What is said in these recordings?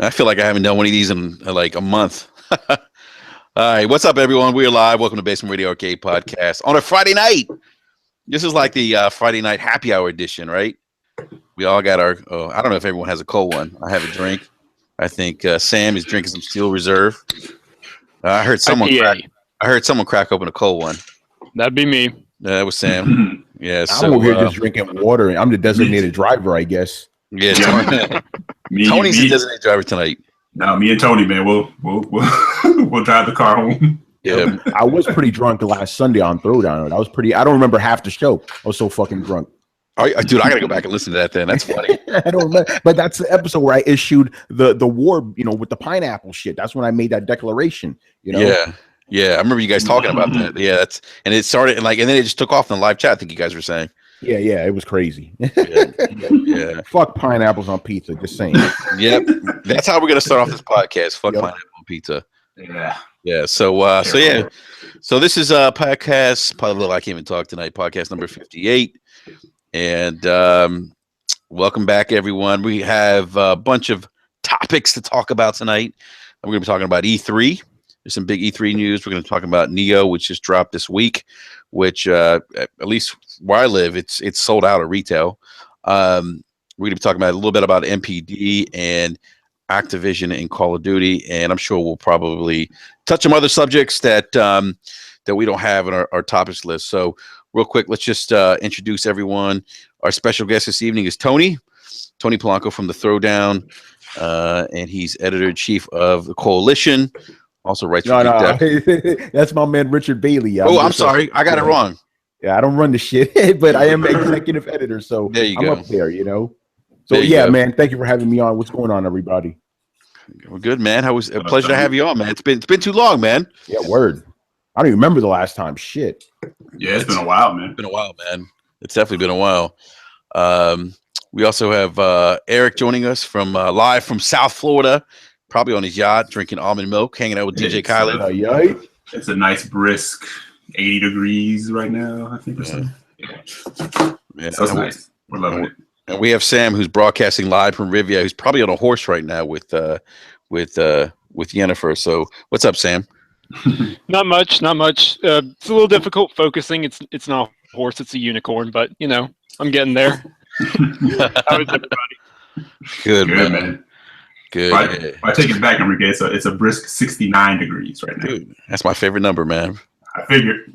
I feel like I haven't done one of these in like a month. All right, what's up, everyone? We're live. Welcome to Basement Radio Arcade Podcast on a Friday night. This is like the Friday night happy hour edition, right? We all got our. Oh, I don't know if everyone has a cold one. I have a drink. I think Sam is drinking some Steel Reserve. I heard someone. I heard someone crack open a cold one. That'd be me. That was Sam. Yeah, I'm over here just drinking water. I'm the designated driver, I guess. Yeah, Tony's the designated driver tonight. No, me and Tony, man, we'll drive the car home. Yeah, I was pretty drunk last Sunday on Throwdown. I don't remember half the show. I was so fucking drunk. Dude, I gotta go back and listen to that. Then that's funny. I don't remember, but that's the episode where I issued the war, with the pineapple shit. That's when I made that declaration. Yeah, I remember you guys talking about that. Yeah, and it started and then it just took off in the live chat. I think you guys were saying. Yeah, it was crazy. Yeah. Fuck pineapples on pizza. Just saying. Yep, that's how we're gonna start off this podcast. Fuck pineapple on pizza. Yeah. So this is podcast. Probably I can't even talk tonight. Podcast number 58, and welcome back, everyone. We have a bunch of topics to talk about tonight. We're gonna be talking about E3. There's some big E3 news. We're going to talk about Nioh, which just dropped this week, which at least where I live, it's sold out at retail. We're going to be talking about a little bit about NPD and Activision and Call of Duty, and I'm sure we'll probably touch some other subjects that we don't have in our topics list. So real quick, let's just introduce everyone. Our special guest this evening is Tony Polanco from the Throwdown, and he's editor-in-chief of the Coalition. Also writes for that's my man Richard Bailey. I'm sorry, I got it wrong. Yeah, I don't run the shit, but I am executive editor, so there you I'm go. up there, So man, thank you for having me on. What's going on, everybody? We're good, man. It was a pleasure to have you on, man. It's been too long, man. Yeah, word. I don't even remember the last time. Shit. Yeah, it's been a while, man. It's been a while, man. It's definitely been a while. We also have Eric joining us from live from South Florida. Probably on his yacht, drinking almond milk, hanging out with DJ Khaled. It's a nice brisk 80 degrees right now, I think. Yeah, so it's nice. We're loving it. And we have Sam, who's broadcasting live from Rivia, who's probably on a horse right now with Yennefer. So, what's up, Sam? Not much. It's a little difficult focusing. It's not a horse; it's a unicorn. But I'm getting there. How is everybody? Good, man. Good. If I take it back, Enrique, it's a brisk 69 degrees right now. Dude, that's my favorite number, man. I figured.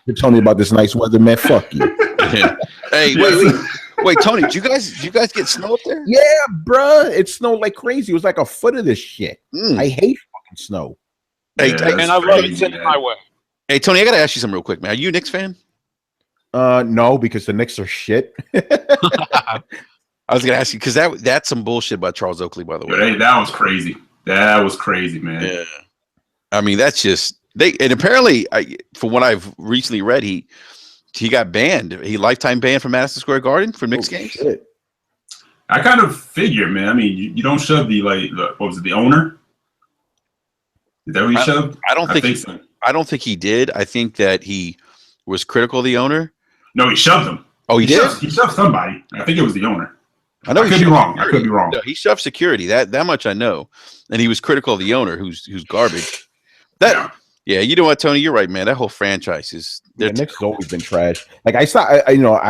You're telling me about this nice weather, man. Fuck you. Hey, wait, Tony, did you guys get snow up there? Yeah, bruh. It snowed like crazy. It was like a foot of this shit. I hate fucking snow. Hey, and I love it sending my way. Hey, Tony, I gotta ask you something real quick, man. Are you a Knicks fan? No, because the Knicks are shit. I was gonna ask you because that's some bullshit about Charles Oakley, by the way. Hey, that was crazy. That was crazy, man. Yeah, I mean that's just and apparently, from what I've recently read, he got banned. He lifetime banned from Madison Square Garden for Knicks games. Shit. I kind of figure, man. I mean, you don't shove the owner? Is that what he shoved? I don't think so. I don't think he did. I think that he was critical of the owner. No, he shoved him. Oh, he did. He shoved somebody. I think it was the owner. I know. I could be wrong. No, he shoved security. That much I know. And he was critical of the owner, who's garbage. Yeah, you know what, Tony? You're right, man. That whole franchise is. The Knicks has always been trash. Like I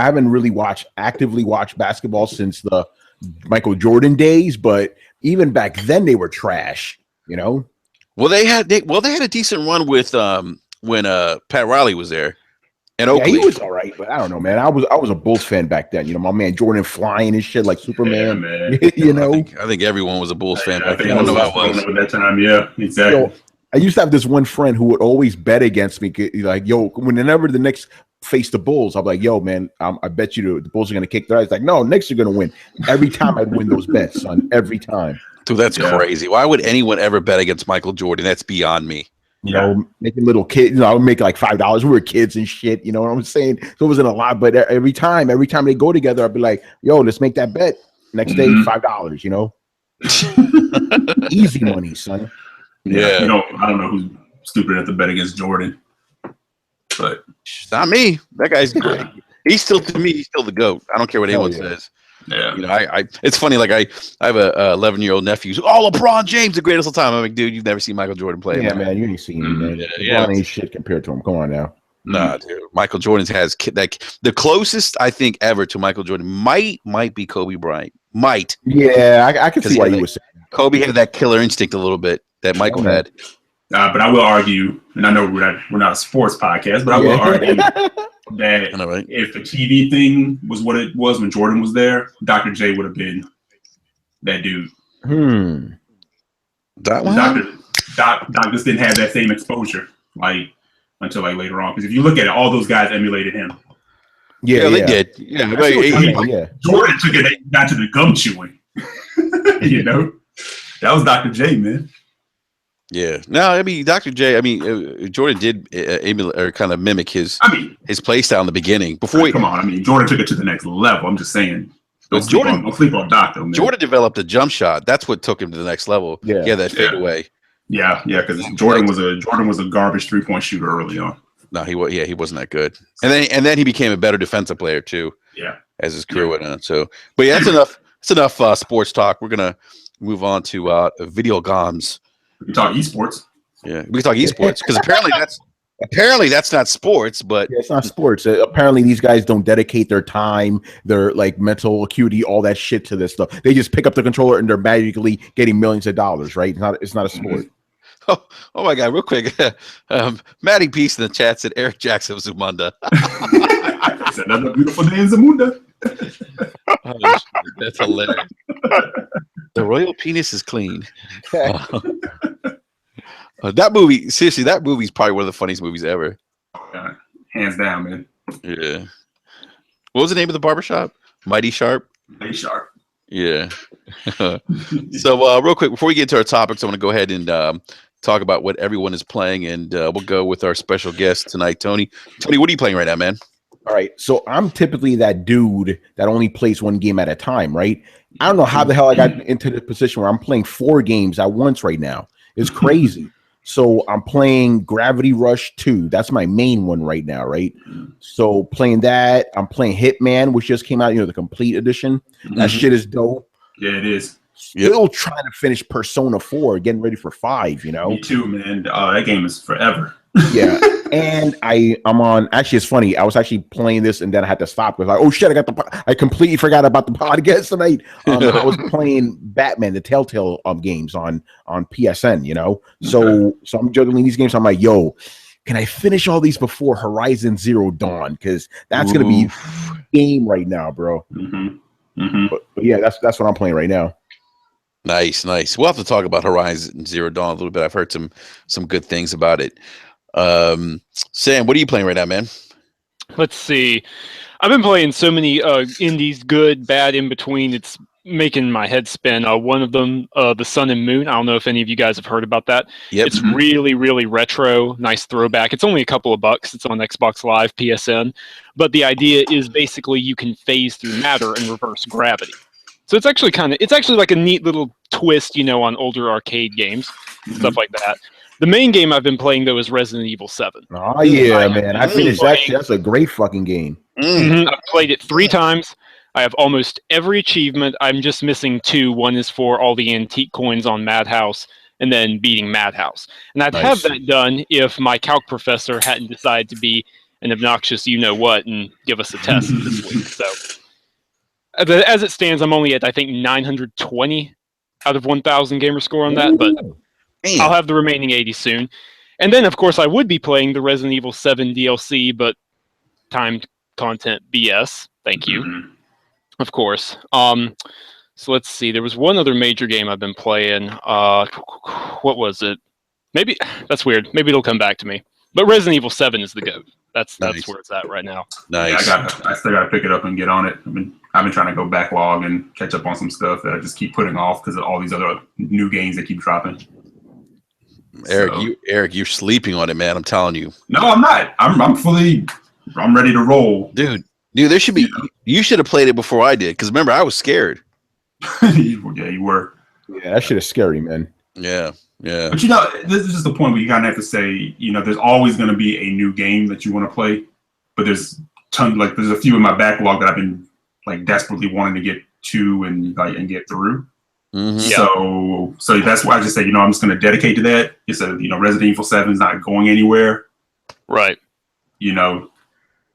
haven't really actively watched basketball since the Michael Jordan days, but even back then they were trash. Well, they had a decent run with when Pat Riley was there. And Oakley. Yeah, he was all right, but I don't know, man. I was a Bulls fan back then. My man Jordan flying and shit like Superman. Yeah, man. I think everyone was a Bulls fan back then. I don't know how it was at that time. Yeah, exactly. I used to have this one friend who would always bet against me. Like, whenever the Knicks face the Bulls, I'm like, yo, man, I bet you the Bulls are gonna kick their ass. Like, no, Knicks are gonna win. Every time I'd win those bets, son. Every time. Dude, that's crazy. Why would anyone ever bet against Michael Jordan? That's beyond me. Making little kids, I would make like $5. We were kids and shit, you know what I'm saying? So it wasn't a lot, but every time they go together, I'd be like, yo, let's make that bet. Next day, $5, Easy money, son. Yeah. I don't know who's stupid enough to bet against Jordan, but it's not me. That guy's great. He's still the GOAT. I don't care what anyone says. Yeah. You know, it's funny. Like I have a 11-year-old nephew. Who's, oh, LeBron James, the greatest of all time. I'm like, dude, you've never seen Michael Jordan play. Yeah, man, you ain't seen him, man. LeBron ain't shit compared to him. Come on now. Nah, dude. Michael Jordan has like the closest I think ever to Michael Jordan might be Kobe Bryant. Might. Yeah, I can see why you would say Kobe had that killer instinct a little bit that Michael had. But I will argue, and I know we're not a sports podcast, but I will argue that if the TV thing was what it was when Jordan was there, Dr. J would have been that dude. That one? Doc just didn't have that same exposure until later on. Because if you look at it, all those guys emulated him. Yeah, they did. Yeah, Jordan took it got to the gum chewing. You know, that was Dr. J, man. Yeah. No, I mean, Dr. J. I mean, Jordan did emulate or kind of mimic his play style in the beginning. Come on, I mean, Jordan took it to the next level. I'm just saying. Don't sleep on Dr. Man. Jordan developed a jump shot. That's what took him to the next level. Yeah, that fadeaway. Yeah, because Jordan was a garbage 3-point shooter early on. No, he wasn't that good. And then he became a better defensive player too. Yeah, as his career went on. So, but yeah, that's enough. That's enough sports talk. We're gonna move on to video games. We can talk esports. Yeah, we can talk esports because apparently that's not sports. But it's not sports. Apparently, these guys don't dedicate their time, their mental acuity, all that shit to this stuff. They just pick up the controller and they're magically getting millions of dollars. Right? It's not a sport. Oh my God! Real quick, Matty Peace in the chat said Eric Jackson was Zamunda. It's another beautiful day in Zamunda. Oh, that's hilarious. The royal penis is clean. That movie, seriously, that movie's probably one of the funniest movies ever. Hands down, man. Yeah. What was the name of the barbershop? Mighty Sharp. Mighty Sharp. Yeah. So, real quick, before we get into our topics, I want to go ahead and talk about what everyone is playing, and we'll go with our special guest tonight, Tony. Tony, what are you playing right now, man? All right, so I'm typically that dude that only plays one game at a time, right? I don't know how the hell I got into the position where I'm playing 4 games at once right now. It's crazy. So I'm playing Gravity Rush 2. That's my main one right now, right? So playing that. I'm playing Hitman, which just came out, the complete edition. That shit is dope. Yeah, it is. Still trying to finish Persona 4, getting ready for 5, Me too, man. That game is forever. Yeah. And I'm on, actually, it's funny. I was actually playing this and then I had to stop because oh shit, I completely forgot about the podcast tonight. I was playing Batman, the Telltale games on PSN, So I'm juggling these games. I'm like, yo, can I finish all these before Horizon Zero Dawn? Because that's going to be game right now, bro. But yeah, that's what I'm playing right now. Nice. We'll have to talk about Horizon Zero Dawn a little bit. I've heard some good things about it. Sam, what are you playing right now, man? Let's see. I've been playing so many indies, good, bad, in between. It's making my head spin. One of them, The Sun and Moon. I don't know if any of you guys have heard about that. Yep. It's really, really retro, nice throwback. It's only a couple of bucks. It's on Xbox Live, PSN. But the idea is basically you can phase through matter and reverse gravity. So it's actually like a neat little twist, on older arcade games, stuff like that. The main game I've been playing, though, is Resident Evil 7. Oh, yeah, man. I finished that shit. That's a great fucking game. I've played it 3 times. I have almost every achievement. I'm just missing 2. One is for all the antique coins on Madhouse, and then beating Madhouse. And I'd have that done if my calc professor hadn't decided to be an obnoxious you-know-what and give us a test this week. So, as it stands, I'm only at, I think, 920 out of 1,000 gamer score on that, but I'll have the remaining 80 soon. And then, of course, I would be playing the Resident Evil 7 DLC, but timed content BS. Thank you. Of course. So let's see. There was one other major game I've been playing. What was it? Maybe that's weird. Maybe it'll come back to me. But Resident Evil 7 is the GOAT. That's where it's at right now. Nice. Yeah, I still got to pick it up and get on it. I've been trying to go backlog and catch up on some stuff that I just keep putting off because of all these other new games that keep dropping. Eric, you're sleeping on it, man. I'm telling you. No, I'm not. I'm ready to roll, dude. There should be. You should have played it before I did, because remember I was scared. Yeah, you were. Yeah, that shit is scary, man. Yeah. But this is just the point where you kind of have to say, there's always going to be a new game that you want to play, but there's a few in my backlog that I've been desperately wanting to get 2 and get through. Mm-hmm. So that's why I just say, I'm just going to dedicate to that. It's Resident Evil 7 is not going anywhere. Right.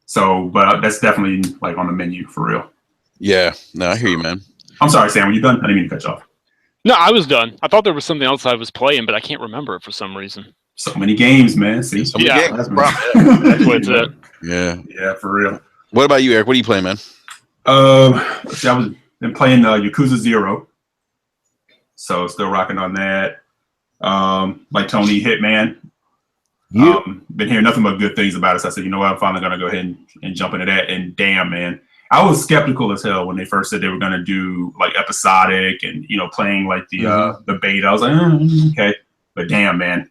So, but that's definitely on the menu for real. Yeah. No, I hear you, man. I'm sorry, Sam. Were you done? I didn't mean to cut you off. No, I was done. I thought there was something else I was playing, but I can't remember it for some reason. So many games, man. See, so many games. That's what it's at. Yeah, for real. What about you, Eric? What are you playing, man? I've been playing Yakuza 0. So still rocking on that. Like Tony, Hitman. Been hearing nothing but good things about it. So I said, I'm finally gonna go ahead and jump into that. And damn, man, I was skeptical as hell when they first said they were gonna do episodic and playing the beta. I was like, okay, but damn, man,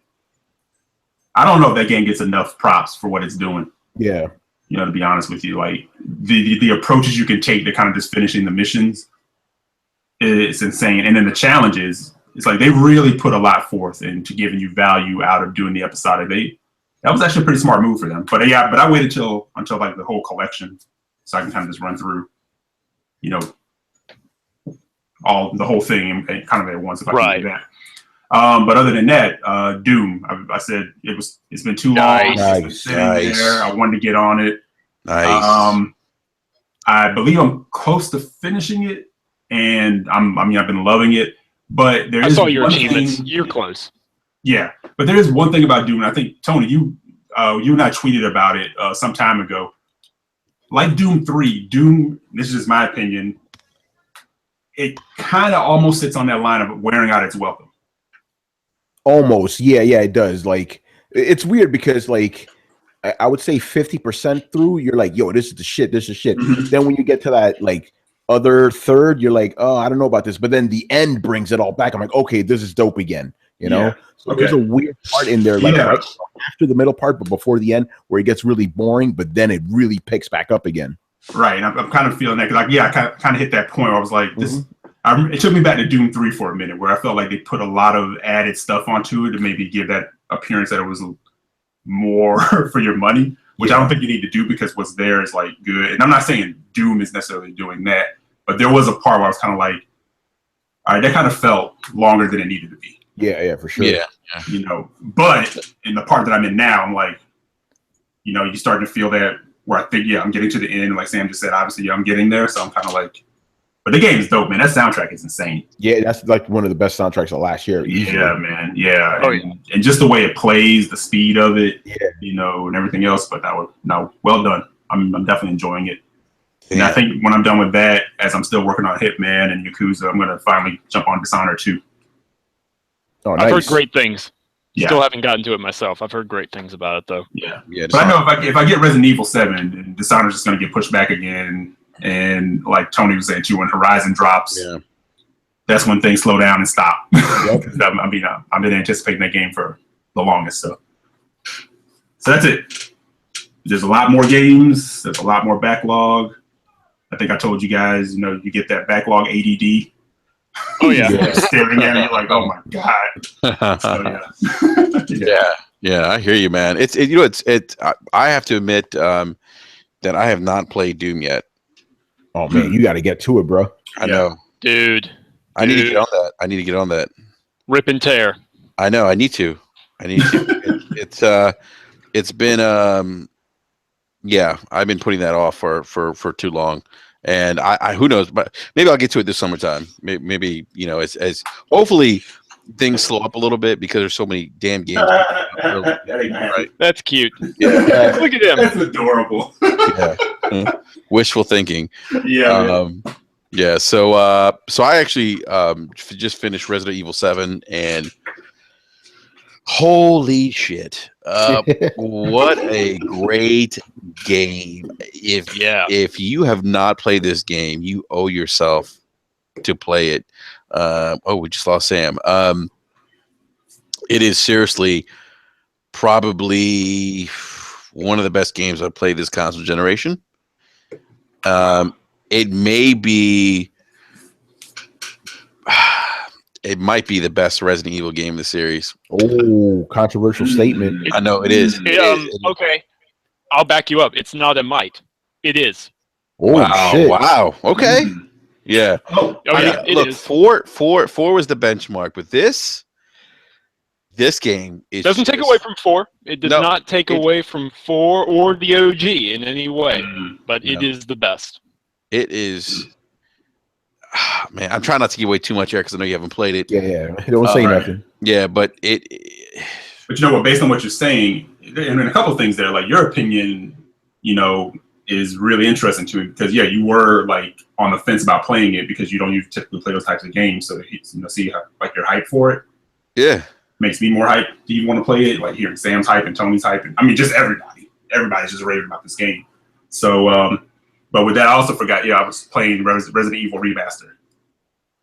I don't know if that game gets enough props for what it's doing. Yeah, to be honest with you, the approaches you can take to kind of just finishing the missions, it's insane. And then the challenges, it's they really put a lot forth into giving you value out of doing the episodic. That was actually a pretty smart move for them. But I waited until the whole collection, so I can kind of just run through, the whole thing and kind of at once if I can do that. But other than that, Doom. I said it's been too long. Nice. There. I wanted to get on it. Nice. I believe I'm close to finishing it, and I've been loving it. But I saw your achievements. You're close. Yeah, but there is one thing about Doom. And I think Tony, you and I tweeted about it some time ago. Like Doom 3, this is just my opinion. It kind of almost sits on that line of wearing out its welcome. Almost, yeah, it does. It's weird because I would say 50% through, you're like, yo, this is the shit. Mm-hmm. Then when you get to that other third, you're like, oh, I don't know about this. But then the end brings it all back. I'm like, okay, this is dope again. So there's a weird part in there, right after the middle part, but before the end, where it gets really boring, but then it really picks back up again. Right. And I'm kind of feeling that because I kind of hit that point where I was like, this. It took me back to Doom 3 for a minute, where I felt like they put a lot of added stuff onto it to maybe give that appearance that it was more for your money, which I don't think you need to do because what's there is good. And I'm not saying Doom is necessarily doing that, but there was a part where I was kind of like, all right, that kind of felt longer than it needed to be. Yeah, for sure. Yeah. But in the part that I'm in now, I'm like, you're starting to feel that where I think, I'm getting to the end. Like Sam just said, obviously, I'm getting there. So I'm kind of like, but the game is dope, man. That soundtrack is insane. Yeah, that's one of the best soundtracks of last year. Easily. Yeah, man. Yeah. And just the way it plays, the speed of it, and everything else. But well done. I'm definitely enjoying it. Yeah. And I think when I'm done with that, as I'm still working on Hitman and Yakuza, I'm going to finally jump on Dishonored 2. Oh, nice. I've heard great things. Yeah. Still haven't gotten to it myself. I've heard great things about it, though. Yeah. But I know if I get Resident Evil 7, Dishonored's just going to get pushed back again. And like Tony was saying too, when Horizon drops, that's when things slow down and stop. I've been anticipating that game for the longest. So that's it. There's a lot more games. There's a lot more backlog. I think I told you guys, you get that backlog ADD. Oh yeah, staring at me like, oh my god. So, yeah. I hear you, man. It's I have to admit that I have not played Doom yet. Oh man, you got to get to it, bro. I know, dude. I need to get on that. Rip and tear. I know. I need to. It's been I've been putting that off for too long, and I who knows, but maybe I'll get to it this summertime. Maybe as hopefully things slow up a little bit because there's so many damn games. Right. That's cute. Yeah. Look at him. That's adorable. Yeah. Wishful thinking. Yeah. Yeah. So I actually just finished Resident Evil 7 and holy shit. What a great game. If you have not played this game, you owe yourself to play it. We just lost Sam. It is seriously probably one of the best games I've played this console generation. It might be the best Resident Evil game in the series. Oh, controversial statement. I know it is. Okay, I'll back you up. It's not a might. It is. Oh, shit. Wow. Okay. Yeah. Look, is. 4 was the benchmark, but this game is doesn't take away from 4. It does not take away from 4 or the OG in any way, but it is the best. It is. Man, I'm trying not to give away too much here because I know you haven't played it. Yeah. Don't say nothing. Yeah, but it. But you know what? Based on what you're saying, and a couple of things there, like your opinion, you know, is really interesting to me because you were like on the fence about playing it because you don't usually typically play those types of games. So see how like you're hyped for it. Yeah, makes me more hyped. Do you want to play it? Like hearing Sam's hype and Tony's hype, and I mean just everybody's just raving about this game. So, but with that, I also forgot. I was playing Resident Evil Remaster.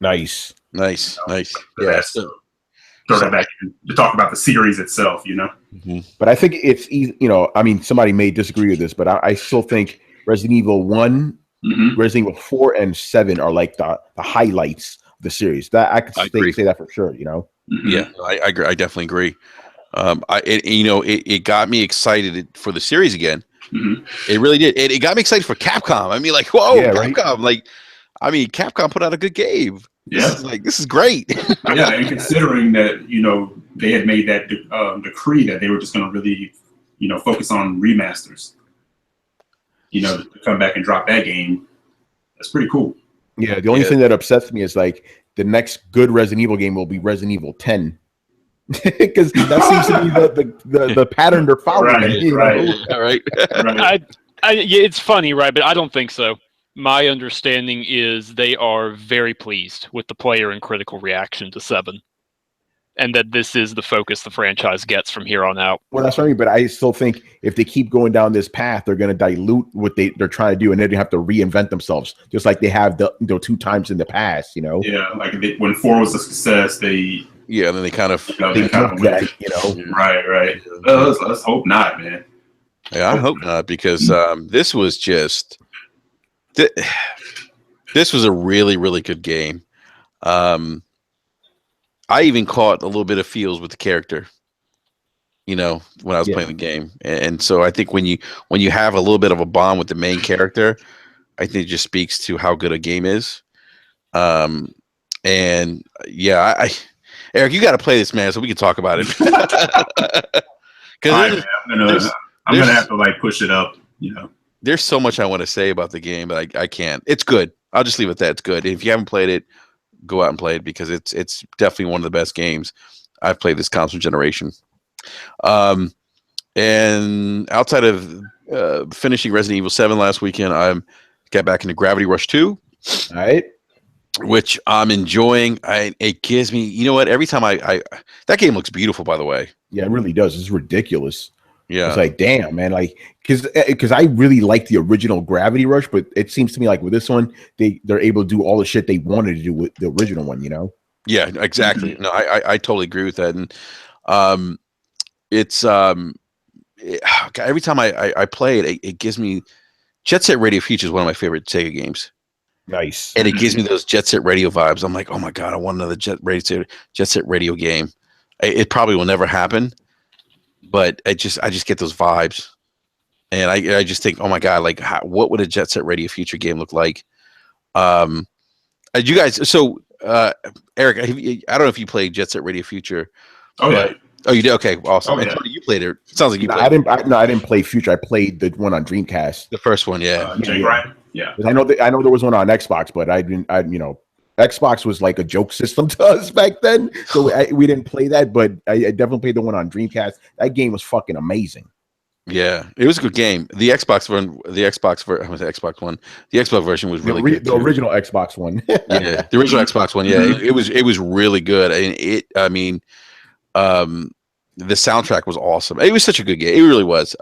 Nice. Yeah. So throw that back to talk about the series itself. But I think it's I mean, somebody may disagree with this, but I still think Resident Evil 1, Resident Evil 4, and 7 are like the highlights of the series. That I could say that for sure. Yeah, I agree. I definitely agree. It got me excited for the series again. It really did. It got me excited for Capcom. I mean, like, whoa, Capcom! Right? Like, I mean, Capcom put out a good game. This is great. And considering that they had made that decree that they were just going to really focus on remasters. To come back and drop that game, that's pretty cool. Yeah, the only thing that upsets me is like the next good Resident Evil game will be Resident Evil 10. Because that seems to be the pattern they're following. Right. It's funny, right? But I don't think so. My understanding is they are very pleased with the player and critical reaction to 7, and that this is the focus the franchise gets from here on out. Well, that's what I mean, but I still think if they keep going down this path, they're going to dilute what they're trying to do, and they're going to have to reinvent themselves, just like they have the 2 times in the past. Yeah, like when 4 was a success, they. Yeah, and then they kind of right. Let's hope not, man. Yeah, I hope not, because this was just this was a really, really good game. I even caught a little bit of feels with the character, when I was playing the game, and so I think when you have a little bit of a bond with the main character, I think it just speaks to how good a game is. And yeah, Eric, you got to play this, man, so we can talk about it. Because I'm gonna have to like push it up. There's so much I want to say about the game, but I can't. It's good. I'll just leave it at that. It's good. If you haven't played it, go out and play it because it's definitely one of the best games I've played this console generation. And outside of finishing Resident Evil 7 last weekend, I got back into Gravity Rush 2. All right. Which I'm enjoying. It gives me, you know what? Every time I that game looks beautiful, by the way. Yeah, it really does. It's ridiculous. Yeah, it's like, damn, man. Like, because I really like the original Gravity Rush, but it seems to me like with this one, they're able to do all the shit they wanted to do with the original one. Yeah, exactly. No, I totally agree with that. And it's every time I play it, it gives me Jet Set Radio Future is one of my favorite Sega games. Nice. And it gives me those Jet Set Radio vibes. I'm like, oh my God, I want another Jet Set Radio game. It probably will never happen, but I just get those vibes. And I just think, oh my God, like what would a Jet Set Radio Future game look like? You guys, so Eric, I don't know if you played Jet Set Radio Future. Oh yeah. Oh, you did? Okay, awesome. Oh, yeah. You played it. Sounds like you played it. I didn't play Future. I played the one on Dreamcast. The first one, yeah. Yeah. I know there was one on Xbox, but Xbox was like a joke system to us back then, so we didn't play that. But I definitely played the one on Dreamcast. That game was fucking amazing. Yeah, it was a good game. The Xbox version was really good. The original Xbox one. Yeah, the original Xbox one. Yeah, it was really good. And the soundtrack was awesome. It was such a good game. It really was.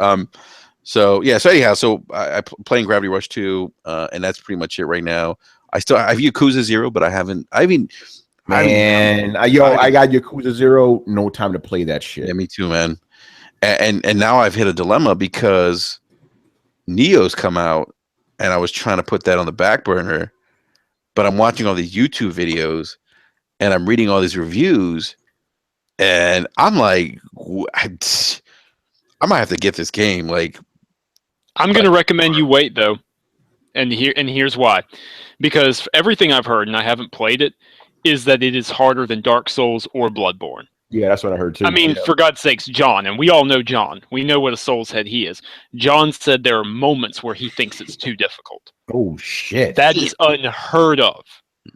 So anyhow, I playing Gravity Rush 2, and that's pretty much it right now. I have Yakuza 0, but I haven't. I got Yakuza 0. No time to play that shit. Yeah, me too, man. And now I've hit a dilemma because Nioh's come out, and I was trying to put that on the back burner, but I'm watching all these YouTube videos, and I'm reading all these reviews, and I'm like, I might have to get this game. Like, I'm going to recommend you wait though, and here's why. because everything I've heard, and I haven't played it, is that it is harder than Dark Souls or Bloodborne. Yeah, that's what I heard too. I mean, for God's sakes, John, and we all know John. We know what a Souls head he is. John said there are moments where he thinks it's too difficult. Oh shit! That is unheard of.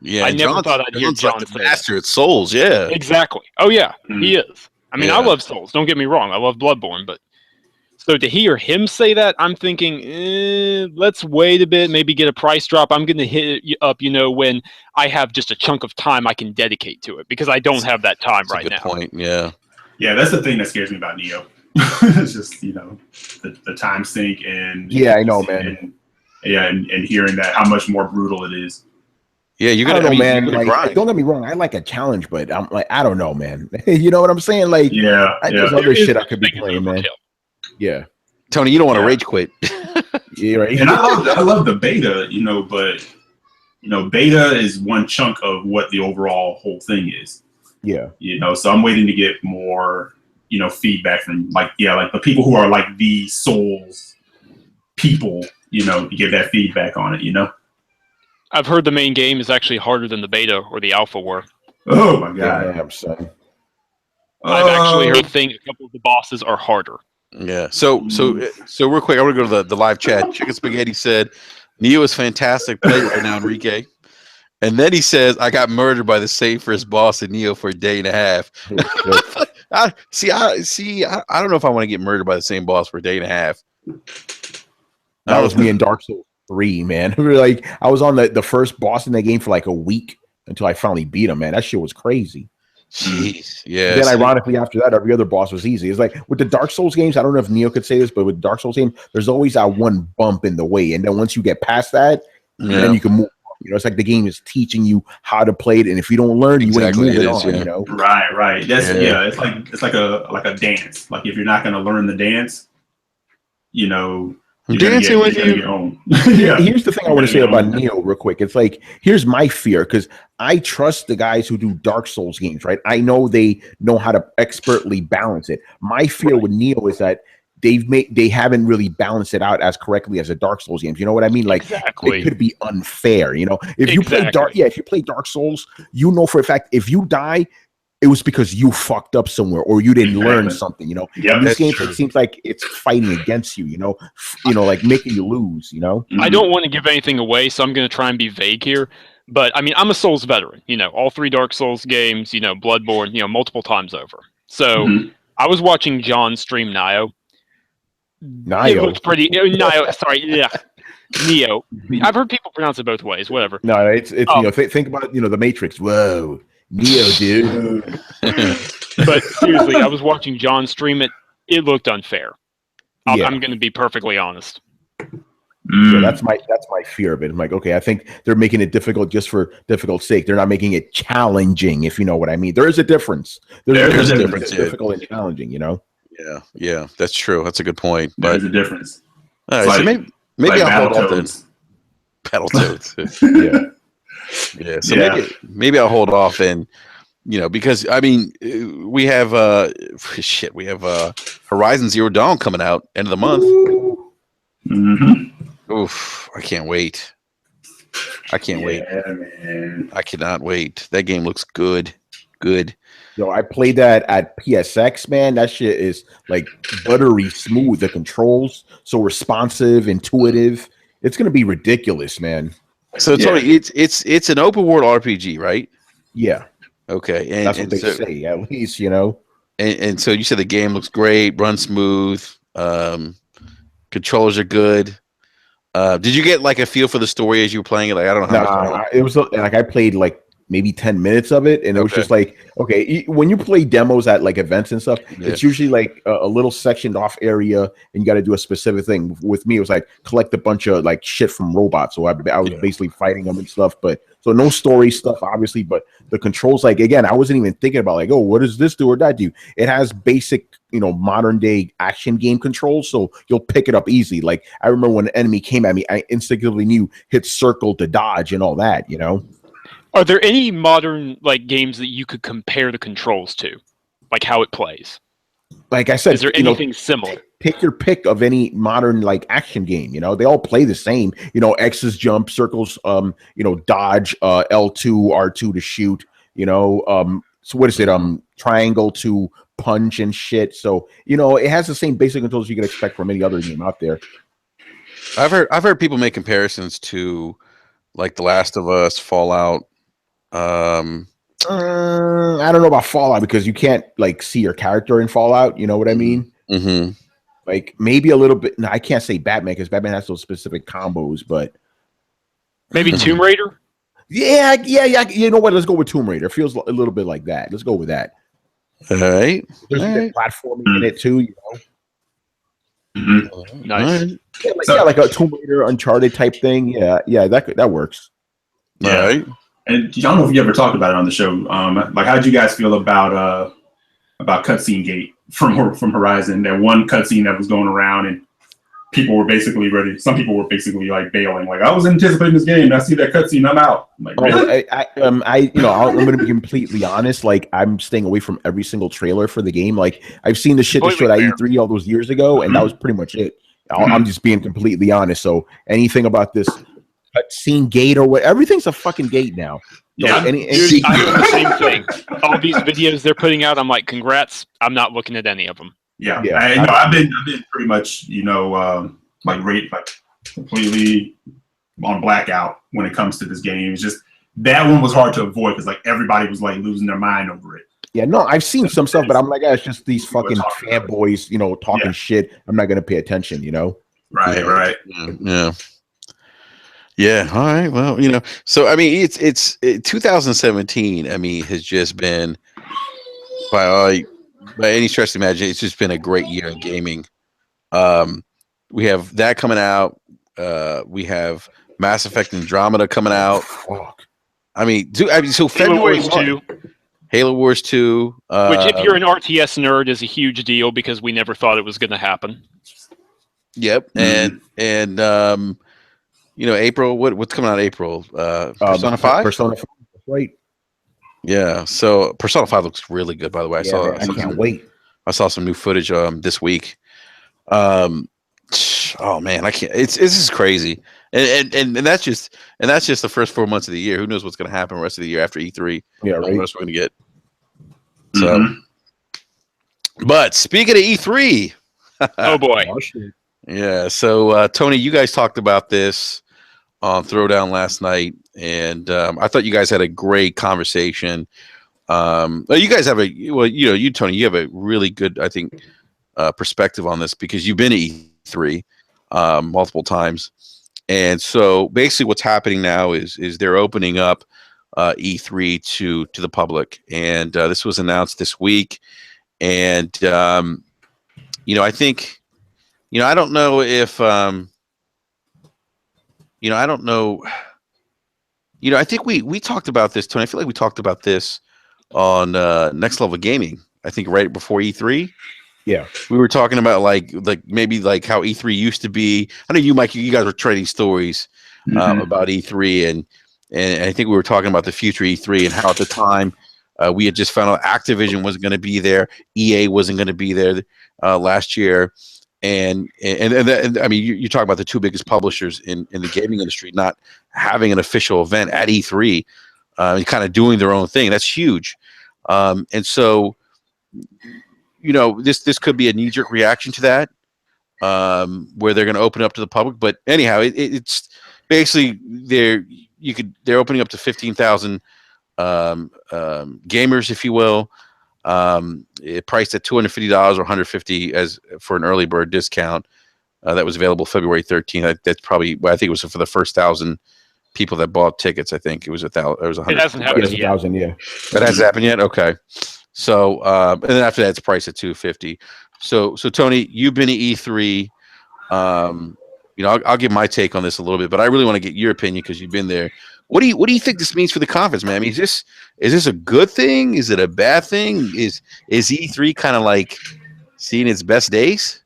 Yeah, I never thought I'd hear John say master at Souls. Yeah, exactly. Oh yeah, he is. I mean, I love Souls. Don't get me wrong. I love Bloodborne, but so to hear him say that, I'm thinking, let's wait a bit, maybe get a price drop. I'm going to hit it up, when I have just a chunk of time I can dedicate to it, because I don't have that time right now. Good point. Yeah. Yeah, that's the thing that scares me about Nioh. It's just the time sink and I know, man. And hearing that how much more brutal it is. Yeah, you're gonna, man. Like, don't get me wrong, I like a challenge, but I'm like, I don't know, man. You know what I'm saying? Like, there's other shit I could be playing, man. Yeah, Tony, you don't want to rage quit. Yeah, right. And I love the beta, but beta is one chunk of what the overall whole thing is. Yeah, so I'm waiting to get more, feedback from like the people who are like the Souls people, to get that feedback on it. I've heard the main game is actually harder than the beta or the alpha were. Oh my god! Damn, son. I've actually heard a couple of the bosses are harder. Yeah. So real quick, I want to go to the live chat. Chicken Spaghetti said, "Nioh is fantastic play right now, Enrique." And then he says, "I got murdered by the same first boss in Nioh for a day and a half." I don't know if I want to get murdered by the same boss for a day and a half. That was me in Dark Souls 3, man. Like, I was on the first boss in that game for like a week until I finally beat him, man. That shit was crazy. Jeez, yeah. Then ironically after that, every other boss was easy. It's like with the Dark Souls games, I don't know if Nioh could say this, but with Dark Souls game, there's always that one bump in the way, and then once you get past that, then you can move. It's like the game is teaching you how to play it, and if you don't learn, you ain't moving on. Right. That's It's like a dance. Like if you're not going to learn the dance, I'm dancing with you. Here's the thing I want to say about Nioh real quick. It's like, here's my fear, because I trust the guys who do Dark Souls games, right? I know they know how to expertly balance it. My fear with Nioh is that they haven't really balanced it out as correctly as the Dark Souls games. You know what I mean? Like, it could be unfair. If you play Dark Souls, for a fact if you die, it was because you fucked up somewhere or you didn't learn something. In this game, it seems like it's fighting against you. Like making you lose. I don't want to give anything away, so I'm going to try and be vague here. But I mean, I'm a Souls veteran. All 3 Dark Souls games. Bloodborne. Multiple times over. So I was watching John stream Nioh. It looks pretty. Nioh. Sorry. Yeah. Nioh. I've heard people pronounce it both ways. Whatever. No, it's think about the Matrix. Whoa. Nioh, dude. But seriously, I was watching John stream it. It looked unfair. I'm going to be perfectly honest. So that's my fear of it. I'm like, okay, I think they're making it difficult just for difficult sake. They're not making it challenging, if you know what I mean. There is a difference. There's a difference. Difficult and challenging, Yeah, that's true. That's a good point. But there's a difference. All right, so maybe I'll hold off then. Battletoads. Yeah, so maybe I'll hold off and because I mean we have Horizon Zero Dawn coming out end of the month. Oof, I can't wait. Man. I cannot wait. That game looks good. Yo, I played that at PSX, man. That shit is like buttery smooth. The controls so responsive, intuitive. It's gonna be ridiculous, man. So Tony, it's an open world RPG, right? Yeah. Okay, and that's what they say, at least, And so you said the game looks great, runs smooth, controls are good. Did you get like a feel for the story as you were playing it? Like I don't know how it was like I played like maybe 10 minutes of it, and it was just like, okay, when you play demos at like events and stuff, it's usually like a little sectioned off area, and you got to do a specific thing. With me, it was like collect a bunch of like shit from robots, so I was basically fighting them and stuff. But so no story stuff, obviously, but the controls, like again, I wasn't even thinking about like, oh, what does this do or that do? It has basic, modern day action game controls, so you'll pick it up easy. Like I remember when an enemy came at me, I instinctively knew hit circle to dodge and all that, Are there any modern like games that you could compare the controls to, like how it plays? Like I said, is there anything similar? take your pick of any modern like action game. They all play the same. X's jump, circles, dodge, L2, R2 to shoot. So what is it? Triangle to punch and shit. So it has the same basic controls you could expect from any other game out there. I've heard people make comparisons to like The Last of Us, Fallout. I don't know about Fallout because you can't like see your character in Fallout. You know what I mean? Mm-hmm. Like maybe a little bit. No, I can't say Batman because Batman has those specific combos, but maybe Tomb Raider. Yeah. You know what? Let's go with Tomb Raider. It feels a little bit like that. Let's go with that. All right. There's a bit platforming in it too. Mm-hmm. Nice. Right. Like a Tomb Raider, Uncharted type thing. Yeah, that works. Yeah. All right. And I don't know if you ever talked about it on the show. Like, how did you guys feel about cutscene gate from Horizon? That one cutscene that was going around and people were basically ready. Some people were basically like bailing. Like, I was anticipating this game. And I see that cutscene. I'm out. I'm like, really? I'm going to be completely honest. Like, I'm staying away from every single trailer for the game. Like, I've seen the shit that showed at E3 all those years ago, and that was pretty much it. I'm just being completely honest. So anything about this cutscene gate or what? Everything's a fucking gate now. Yeah, I'm doing the same thing. All these videos they're putting out, I'm like, congrats. I'm not looking at any of them. Yeah. I've been pretty much, completely on blackout when it comes to this game. It's just that one was hard to avoid because like everybody was like losing their mind over it. Yeah, no, I've seen some stuff, but I'm like, it's just these fucking fanboys, talking shit. I'm not gonna pay attention, Right. Yeah. All right. Well, so I mean, it's 2017. I mean, has just been by any stretch of the imagination, it's just been a great year in gaming. We have that coming out. We have Mass Effect Andromeda coming out. Fuck. I mean, so February Halo Wars 2. Halo Wars 2. Which, if you're an RTS nerd, is a huge deal because we never thought it was going to happen. Yep. And April. What's coming out in April? Persona 5. Persona 5. Right. Yeah. So Persona 5 looks really good. By the way, I can't wait. I saw some new footage this week. Oh man, I can't. This is crazy, and that's just the first 4 months of the year. Who knows what's going to happen the rest of the year after E3? Yeah, right. What else we're going to get? So, but speaking of E3, oh boy, yeah. So Tony, you guys talked about this on Throwdown last night, and I thought you guys had a great conversation. You guys have you Tony, you have a really good, I think, perspective on this because you've been to E3 multiple times, and so basically what's happening now is they're opening up E3 to the public, and this was announced this week, and I think I don't know if I don't know. I think we talked about this, Tony. I feel like we talked about this on Next Level Gaming. I think right before E3. Yeah, we were talking about like maybe like how E3 used to be. I know you, Mike, you guys were trading stories about E3, and I think we were talking about the future E3 and how at the time we had just found out Activision wasn't going to be there, EA wasn't going to be there last year, and I mean you talk about the two biggest publishers in the gaming industry not having an official event at E3, and kind of doing their own thing. That's huge, and so. This could be a knee-jerk reaction to that, where they're going to open up to the public. But anyhow, it's basically they're opening up to 15,000 gamers, if you will. It priced at $250 or $150 as for an early bird discount that was available February 13th. That's probably I think it was for the first 1,000 people that bought tickets. I think it was 1,000. It was 100. It hasn't happened yet. 1,000, yeah. That hasn't happened yet. Okay. So, and then after that, it's priced at $250. So Tony, you've been to E3. I'll give my take on this a little bit, but I really want to get your opinion because you've been there. What do you think this means for the conference, man? I mean, is this a good thing? Is it a bad thing? Is E3 kind of like seeing its best days?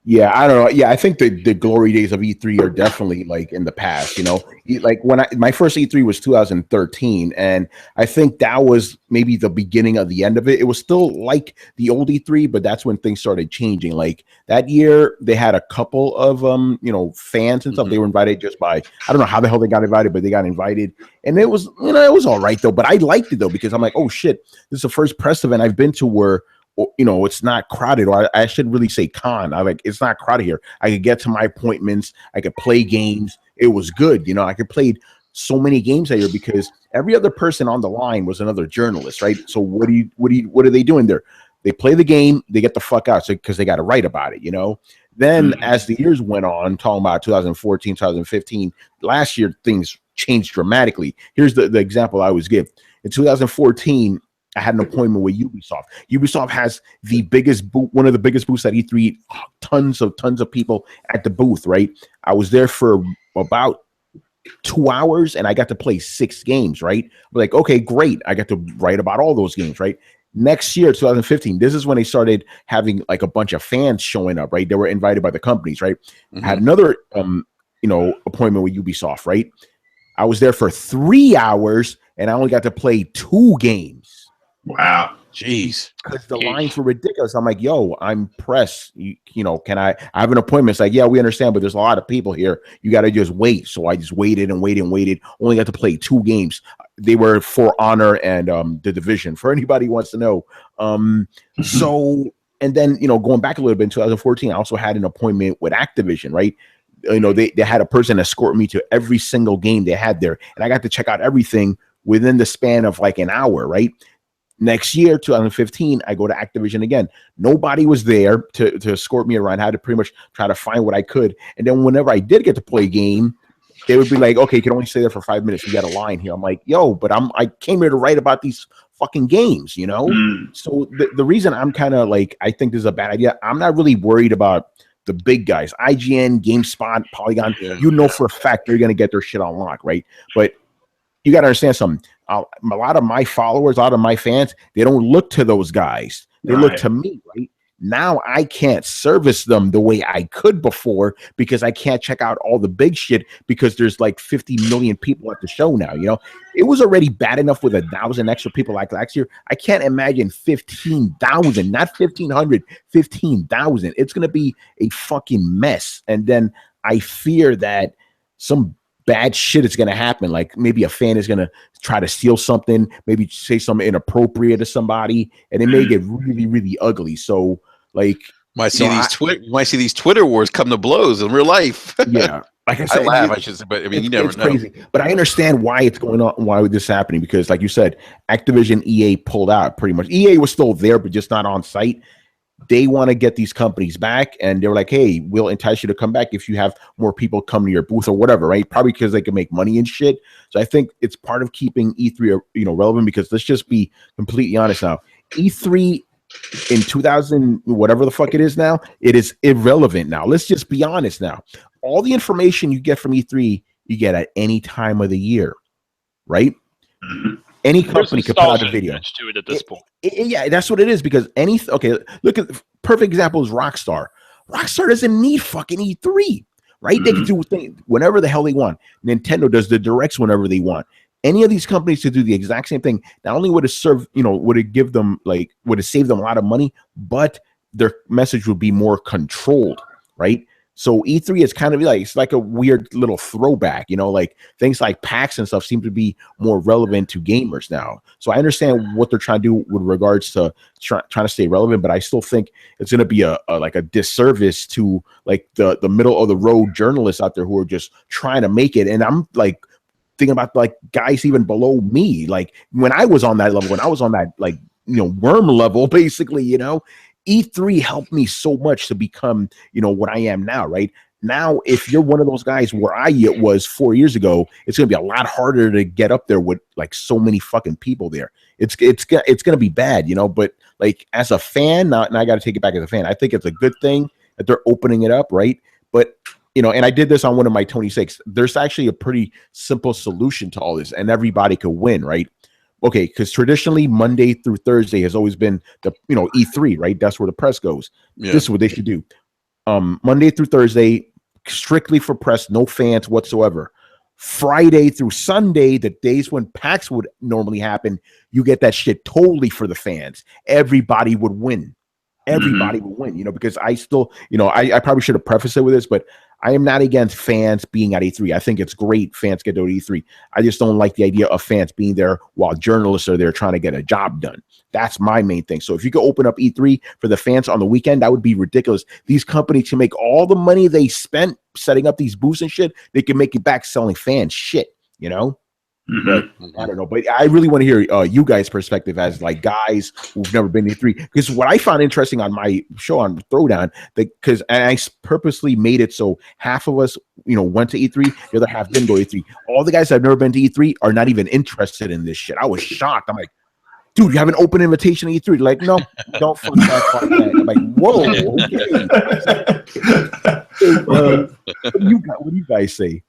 Yeah, I don't know. Yeah, I think the glory days of E3 are definitely like in the past. Like when my first E3 was 2013, and I think that was maybe the beginning of the end of it. It was still like the old E3, but that's when things started changing. Like that year, they had a couple of fans and stuff. They were invited just by, I don't know how the hell they got invited, but they got invited, and it was it was all right though. But I liked it though because I'm like, oh shit, this is the first press event I've been to where it's not crowded, or I should really say con. I like it's not crowded here. I could get to my appointments. I could play games. It was good. I could play so many games that year because every other person on the line was another journalist, right? So what are they doing there? They play the game. They get the fuck out because they got to write about it. Then as the years went on, talking about 2014, 2015, last year things changed dramatically. Here's the example I always give. In 2014. I had an appointment with Ubisoft. Ubisoft has the biggest booth, one of the biggest booths at E3. Tons of people at the booth. Right. I was there for about 2 hours, and I got to play 6 games. Right. I'm like, okay, great. I got to write about all those games. Right. Next year, 2015. This is when they started having like a bunch of fans showing up. Right. They were invited by the companies. Right. I had another appointment with Ubisoft. Right. I was there for 3 hours, and I only got to play 2 games. Wow. Jeez. Because the lines were ridiculous. I'm like, yo, I'm pressed. Can I have an appointment? It's like, yeah, we understand, but there's a lot of people here. You got to just wait. So I just waited and waited and waited. Only got to play 2 games. They were For Honor and The Division, for anybody who wants to know. So, and then, going back a little bit in 2014, I also had an appointment with Activision, right? They had a person escort me to every single game they had there. And I got to check out everything within the span of like an hour, right? Next year, 2015, I go to Activision again. Nobody was there to escort me around. I had to pretty much try to find what I could. And then whenever I did get to play a game, they would be like, okay, you can only stay there for 5 minutes. You got a line here. I'm like, yo, but I came here to write about these fucking games, So the reason I'm kind of like, I think this is a bad idea. I'm not really worried about the big guys, IGN, GameSpot, Polygon. For a fact they're going to get their shit on lock, right? But you got to understand something. A lot of my followers, a lot of my fans, they don't look to those guys. They look to me, right? Now I can't service them the way I could before because I can't check out all the big shit because there's like 50 million people at the show now. It was already bad enough with 1,000 extra people like last year. I can't imagine 15,000, not 1,500, 15,000. It's going to be a fucking mess. And then I fear that some bad shit is going to happen. Like maybe a fan is going to try to steal something, maybe say something inappropriate to somebody, and it may get really, really ugly. So like, might see these Twitter wars come to blows in real life. Yeah. Like I said, I laugh, I should say, but I mean, you never know. Crazy. But I understand why it's going on, why this is happening, because like you said, Activision, EA pulled out pretty much. EA was still there, but just not on site. They want to get these companies back, and they're like, hey, we'll entice you to come back if you have more people come to your booth or whatever, right? Probably because they can make money and shit. So I think it's part of keeping E3, relevant, because let's just be completely honest now. E3 in 2000, whatever the fuck it is now, it is irrelevant now. Let's just be honest now. All the information you get from E3, you get at any time of the year, right? Any company could put out a video. To it at this point. Yeah, that's what it is. Because look at perfect example is Rockstar. Rockstar doesn't need fucking E3, right? They can do things whenever the hell they want. Nintendo does the directs whenever they want. Any of these companies to do the exact same thing. Not only would it serve, would it give them would it save them a lot of money, but their message would be more controlled, right? So E3 is kind of it's like a weird little throwback, like things like PAX and stuff seem to be more relevant to gamers now. So I understand what they're trying to do with regards to trying to stay relevant, but I still think it's going to be a disservice to like the middle of the road journalists out there who are just trying to make it. And I'm like thinking about like guys even below me, like when I was on that level, when I was on that worm level, basically, E3 helped me so much to become, what I am now, right? Now, if you're one of those guys where I was 4 years ago, it's going to be a lot harder to get up there with like so many fucking people there. It's going to be bad, but like as a fan, now I got to take it back as a fan. I think it's a good thing that they're opening it up, right? But, and I did this on one of my Tony 6. There's actually a pretty simple solution to all this, and everybody could win, right? Okay, because traditionally Monday through Thursday has always been the E3, right? That's where the press goes. Yeah. This is what they should do. Monday through Thursday, strictly for press, no fans whatsoever. Friday through Sunday, the days when PAX would normally happen, you get that shit totally for the fans. Everybody would win. Everybody would win, because I still, I probably should have prefaced it with this, but I am not against fans being at E3. I think it's great fans get to E3. I just don't like the idea of fans being there while journalists are there trying to get a job done. That's my main thing. So if you could open up E3 for the fans on the weekend, that would be ridiculous. These companies can make all the money they spent setting up these booths and shit. They can make it back selling fans shit, But I don't know, but I really want to hear you guys' perspective as like guys who've never been to E3. Because what I found interesting on my show on Throwdown, because I purposely made it so half of us, went to E3, the other half didn't go to E3. All the guys that have never been to E3 are not even interested in this shit. I was shocked. I'm like, dude, you have an open invitation to E3? They're like, no, don't fuck that. I'm like, whoa, okay. What do you guys say?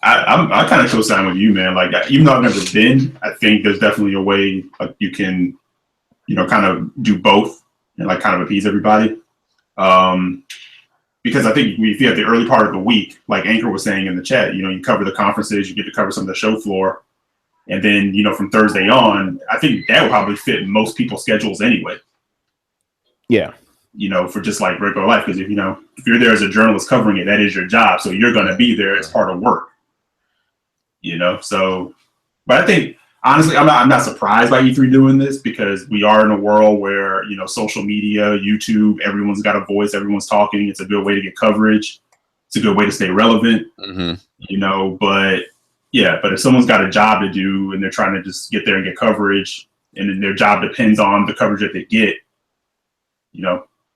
I kind of co-sign with you, man. Like, even though I've never been, I think there's definitely a way you can, kind of do both and like kind of appease everybody. Because I think if you have the early part of the week, like Anchor was saying in the chat, you cover the conferences, you get to cover some of the show floor. And then, from Thursday on, I think that would probably fit most people's schedules anyway. Yeah. For just like regular life. Because if you're there as a journalist covering it, that is your job. So you're going to be there as part of work. So, but I think honestly, I'm not surprised by E3 doing this because we are in a world where, social media, YouTube, everyone's got a voice, everyone's talking. It's a good way to get coverage. It's a good way to stay relevant, but yeah, but if someone's got a job to do and they're trying to just get there and get coverage and then their job depends on the coverage that they get,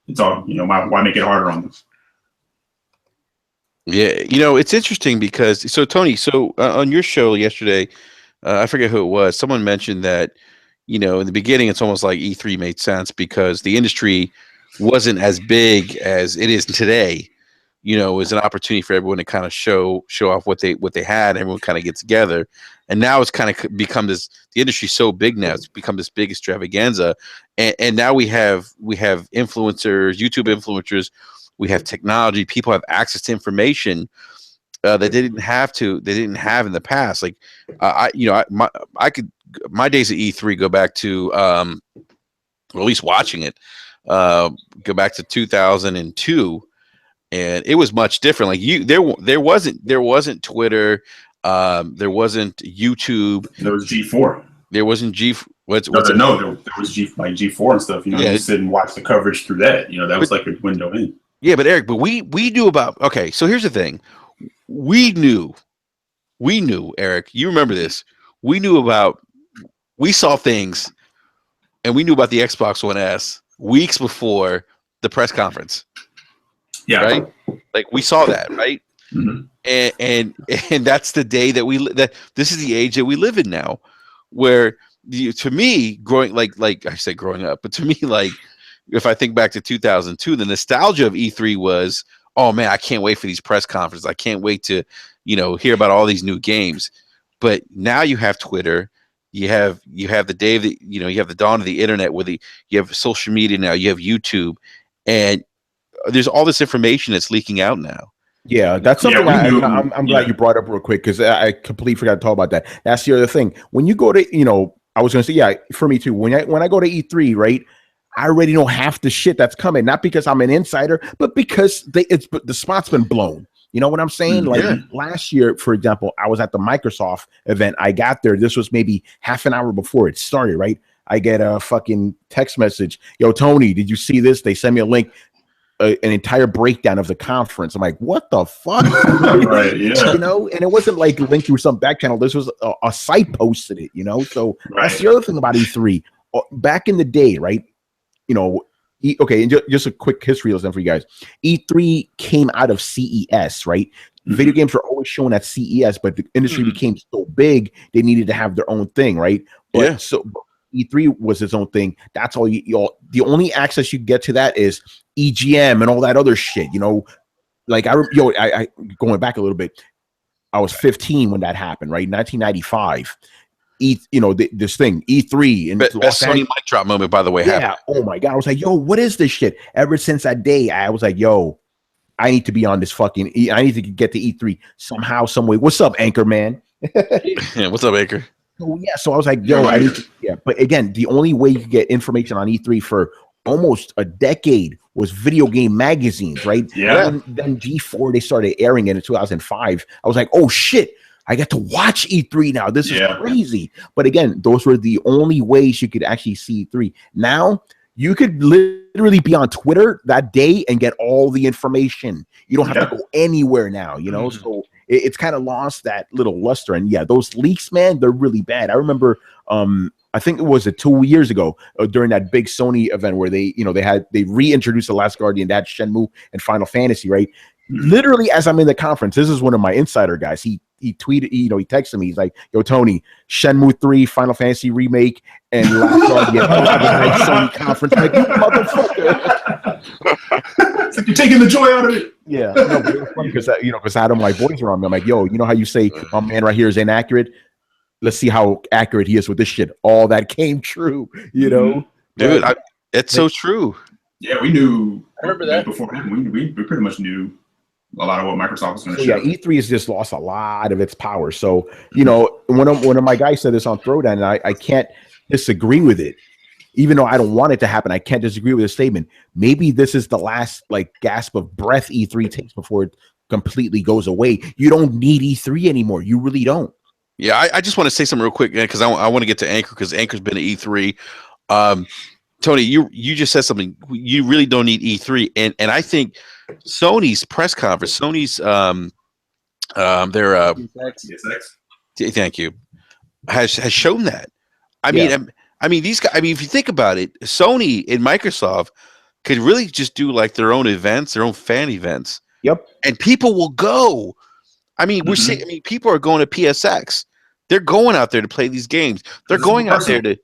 it's all, why make it harder on them? Yeah, it's interesting because Tony, on your show yesterday, I forget who it was. Someone mentioned that, in the beginning, it's almost like E3 made sense because the industry wasn't as big as it is today. It was an opportunity for everyone to kind of show off what they had. Everyone kind of get together, and now it's kind of become this. The industry's so big now; it's become this big extravaganza, and now we have influencers, YouTube influencers. We have technology. People have access to information that they didn't have in the past. Like, my days at E3 go back to, or at least watching it, go back to 2002, and it was much different. Like there wasn't Twitter, there wasn't YouTube. There was G4. There wasn't G. There was G4 and stuff. You sit and watch the coverage through that. That was like a window in. Yeah, but Eric, we knew about. Okay, so here's the thing. We knew, Eric. You remember this? We saw things, and we knew about the Xbox One S weeks before the press conference. Yeah, right. Like we saw that, right? Mm-hmm. And that's the day that this is the age that we live in now, where to me, growing like I say growing up, but to me, like if I think back to 2002, the nostalgia of E3 was, oh man, I can't wait for these press conferences. I can't wait to, hear about all these new games. But now you have Twitter, you have the day that you have the dawn of the internet, where you have social media now, you have YouTube, and there's all this information that's leaking out now. Yeah, that's something I'm glad you brought up real quick because I completely forgot to talk about that. That's the other thing. When you go to, I was going to say, for me too. When I go to E3, right, I already know half the shit that's coming. Not because I'm an insider, but because the spot's been blown. You know what I'm saying? Like last year, for example, I was at the Microsoft event. I got there. This was maybe half an hour before it started, right? I get a fucking text message. Yo, Tony, did you see this? They sent me a link. An entire breakdown of the conference. I'm like, what the fuck? Right, yeah. And it wasn't like linked through some back channel. This was a site posted it, So that's the other thing about E3. Back in the day, right? Okay, and just a quick history lesson for you guys. E3 came out of CES, right? Mm-hmm. Video games were always shown at CES, but the industry became so big, they needed to have their own thing, right? But so E3 was its own thing. That's all the only access you get to that is EGM and all that other shit, like I going back a little bit, I was 15 when that happened, right? 1995. This thing E3 and best Sony mic drop moment, by the way. Yeah. Oh my God. I was like, yo, what is this shit? Ever since that day, I was like, yo, I need to be on this fucking. I need to get to E3 somehow, some way. What's up, Anchor Man? Yeah, what's up, Anchor? So I was like, yo, I need to, But again, the only way you could get information on E3 for almost a decade was video game magazines, right? Yeah. And then G4, they started airing it in 2005. I was like, oh shit, I get to watch E3 now. This is crazy. But again, those were the only ways you could actually see E3. Now you could literally be on Twitter that day and get all the information. You don't have to go anywhere now, you know? So it's kind of lost that little luster. And yeah, those leaks, man, they're really bad. I remember, I think it was 2 years ago during that big Sony event where they reintroduced The Last Guardian, that Shenmue and Final Fantasy, right? Literally, as I'm in the conference, this is one of my insider guys. He tweeted, he texted me. He's like, "Yo, Tony, Shenmue 3, Final Fantasy remake, and Last Guardian have a nice Sony conference." I'm like, you motherfucker! It's like you're taking the joy out of it. Yeah, no, but it was funny because I had my boys around me. I'm like, "Yo, you know how you say, my man right here is inaccurate? Let's see how accurate he is with this shit." All that came true, you know, dude. It's so true. Yeah, we knew. I remember that before. We pretty much knew a lot of what Microsoft was going to show. Yeah, E3 has just lost a lot of its power. So, you know, one of my guys said this on Throwdown, and I can't disagree with it. Even though I don't want it to happen, I can't disagree with the statement. Maybe this is the last gasp of breath E3 takes before it completely goes away. You don't need E3 anymore. You really don't. Yeah, I just want to say something real quick because I want to get to Anchor because Anchor's been at E3. Tony, you just said something. You really don't need E3, and I think Sony's press conference, Sony's their thank you, has shown that. I mean these guys. I mean, if you think about it, Sony and Microsoft could really just do their own events, their own fan events. Yep, and people will go. I mean, we're seeing. I mean, people are going to PSX. They're going out there to play these games. They're going out there to,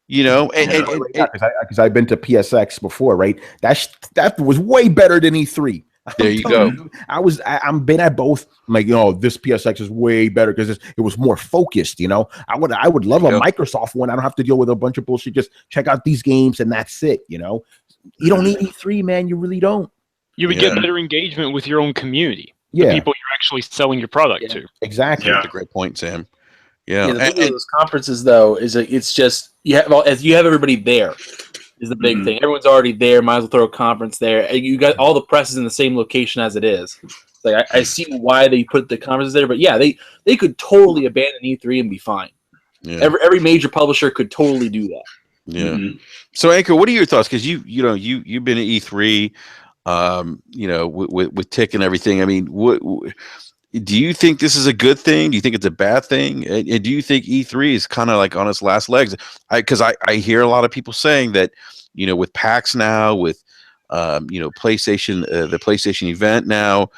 you know, because I've been to PSX before, right? That was way better than E3. There you go. I'm been at both. I'm like, this PSX is way better because it was more focused. You know, I would love a Microsoft one. I don't have to deal with a bunch of bullshit. Just check out these games and that's it. You know, you don't need E3, man. You really don't. You would get better engagement with your own community. Yeah, the people you're actually selling your product to. Exactly. That's a great point, Sam. Yeah. The thing with those conferences, though, is it's just you have everybody there. Is the big thing. Everyone's already there. Might as well throw a conference there. And you got all the press is in the same location as it is. It's like I see why they put the conferences there, but yeah, they could totally abandon E3 and be fine. Yeah. Every major publisher could totally do that. Yeah. So, Anchor, what are your thoughts? Because you've been at E3. With Tick and everything. I mean, what do you think this is a good thing? Do you think it's a bad thing? And do you think E3 is kind of on its last legs? Because I hear a lot of people saying that, with PAX now, with PlayStation, the PlayStation event now,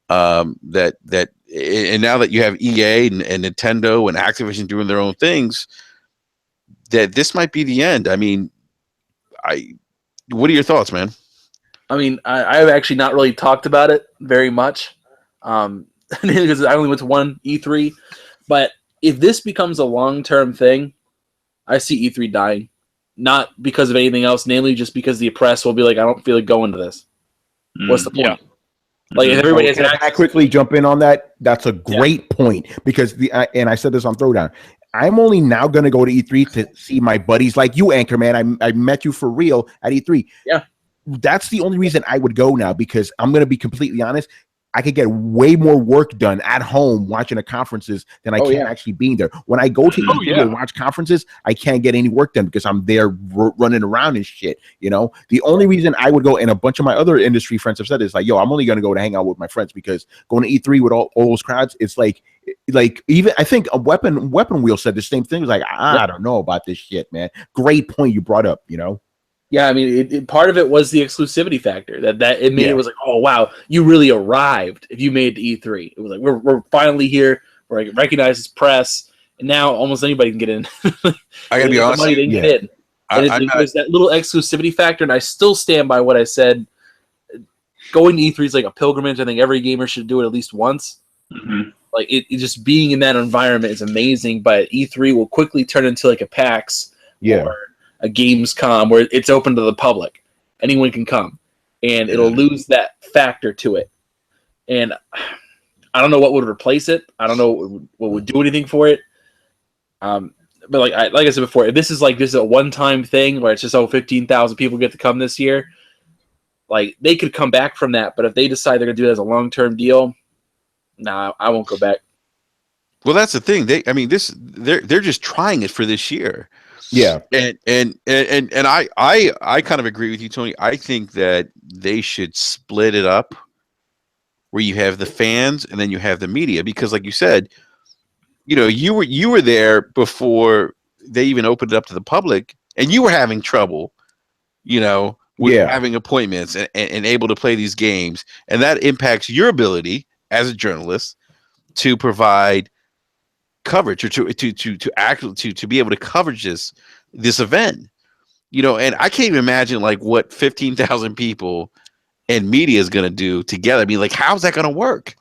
that and now that you have EA and Nintendo and Activision doing their own things, that this might be the end. I mean, what are your thoughts, man? I mean, I've actually not really talked about it very much because I only went to one E3. But if this becomes a long-term thing, I see E3 dying. Not because of anything else, namely just because the press will be like, I don't feel like going to this. What's the point? Yeah. Like, if everybody has access. I quickly jump in on that. That's a great point because and I said this on Throwdown. I'm only now going to go to E3 to see my buddies like you, Anchorman. I met you for real at E3. Yeah. That's the only reason I would go now because I'm going to be completely honest. I could get way more work done at home watching the conferences than I can actually being there. When I go to E3 and watch conferences, I can't get any work done because I'm there running around and shit. The only reason I would go, and a bunch of my other industry friends have said, is like, yo, I'm only going to go to hang out with my friends because going to E3 with all those crowds, it's like even I think a Weapon Wheel said the same thing. It's like, I don't know about this shit, man. Great point you brought up, Yeah, I mean, part of it was the exclusivity factor that it made it was like, oh wow, you really arrived if you made it to E3. It was like we're finally here. We're like recognized as press, and now almost anybody can get in. I gotta be honest, they can get in. And there's that little exclusivity factor, and I still stand by what I said. Going to E3 is like a pilgrimage. I think every gamer should do it at least once. Mm-hmm. Like it just being in that environment is amazing, but E3 will quickly turn into like a PAX. Yeah. Or a Gamescom where it's open to the public. Anyone can come. and it'll lose that factor to it. And I don't know what would replace it. I don't know what would do anything for it. But like I said before, if this is a one-time thing where it's just 15,000 people get to come this year, like they could come back from that. But if they decide they're gonna do it as a long-term deal, nah, I won't go back. Well, that's the thing. They're just trying it for this year. Yeah, and I kind of agree with you, Tony. I think that they should split it up, where you have the fans and then you have the media, because, like you said, you were there before they even opened it up to the public, and you were having trouble, with having appointments and able to play these games, and that impacts your ability as a journalist to provide coverage, or to be able to coverage this event, and I can't even imagine like what 15,000 people and media is going to do together. I mean, like, how's that going to work?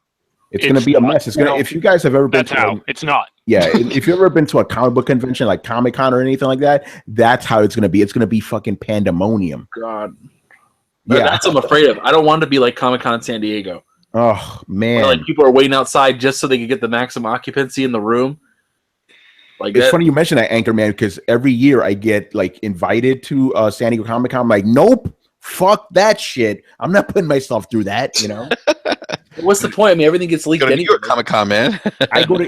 It's going to be a mess. It's going to, if you guys have ever been it's not. Yeah, if you've ever been to a comic book convention like Comic-Con or anything like that, that's how it's going to be. It's going to be fucking pandemonium. God. Yeah, that's what I'm afraid of. I don't want it to be like Comic-Con in San Diego. Oh, man. Where, like, people are waiting outside just so they can get the maximum occupancy in the room. Like, it's funny you mentioned that, Anchorman, because every year I get like invited to San Diego Comic-Con. I'm like, nope, fuck that shit. I'm not putting myself through that, What's the point? I mean, everything gets leaked anyway. New York Comic-Con, man. I go to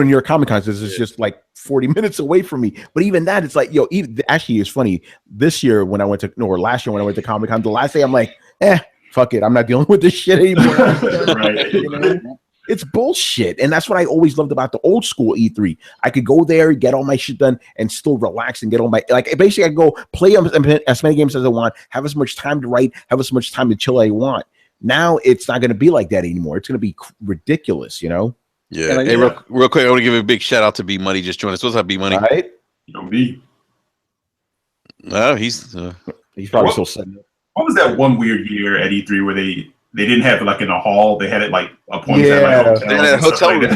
New York Comic-Con because it's just like 40 minutes away from me. But even that, it's like, actually, it's funny. This year when I went to, or last year when I went to Comic-Con, the last day I'm like, fuck it, I'm not dealing with this shit anymore. Right. It's bullshit. And that's what I always loved about the old school E3. I could go there, get all my shit done, and still relax and get all my, like, basically I go play as many games as I want, have as much time to write, have as much time to chill as I want. Now it's not going to be like that anymore. It's going to be ridiculous, Yeah. Hey, real quick, I want to give a big shout out to B Money. Just joined us. What's up, B Money? All right. B. Oh, he's probably still setting up. What was that one weird year at E3 where they didn't have it like in a hall? They had it like appointed at like they had a hotel room.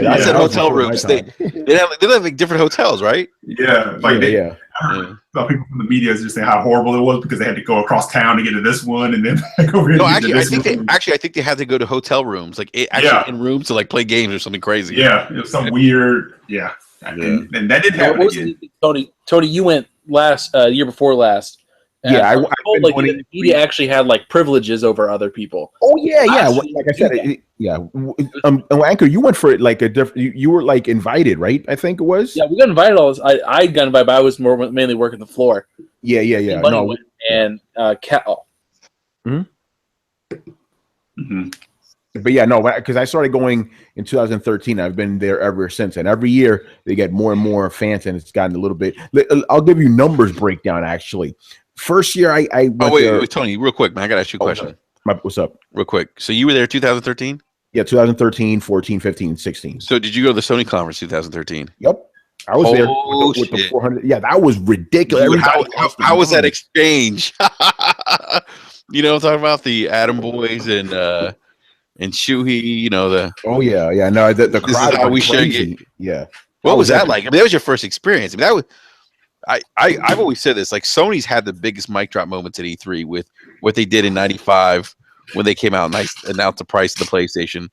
I said hotel rooms. They have like different hotels, right? Yeah, like I heard some people from the media is just saying how horrible it was because they had to go across town to get to this one and then back over here. No, I think they had to go to hotel rooms, like in rooms to like play games or something crazy. Yeah, it was some weird. Yeah. And that didn't happen again. Tony, you went year before last. Yeah, I told, like, the media actually had like privileges over other people. Oh yeah. Like I said, Anchor, you went for like a different. You were like invited, right? I think it was. Yeah, we got invited. I got invited, but I was mainly working the floor. Yeah. And Cal. Mm-hmm. But yeah, no, because I started going in 2013. I've been there ever since, and every year they get more and more fans, and it's gotten a little bit. I'll give you numbers breakdown actually. First year, I wait, Tony, real quick, man. I got to ask you a question. What's up? Real quick. So you were there 2013? Yeah, 2013, 14, 15, 16. So did you go to the Sony conference 2013 Yep. I was there with the 400. Yeah, that was ridiculous. Dude, how was that exchange? You know what I'm talking about? The Atom Boys and Shuhei, the... Oh, yeah. No, the crowd is how we should get... Yeah. What was that like? I mean, that was your first experience. I mean, that was... I've always said this, like, Sony's had the biggest mic drop moments at E3 with what they did in '95 when they came out and announced the price of the PlayStation,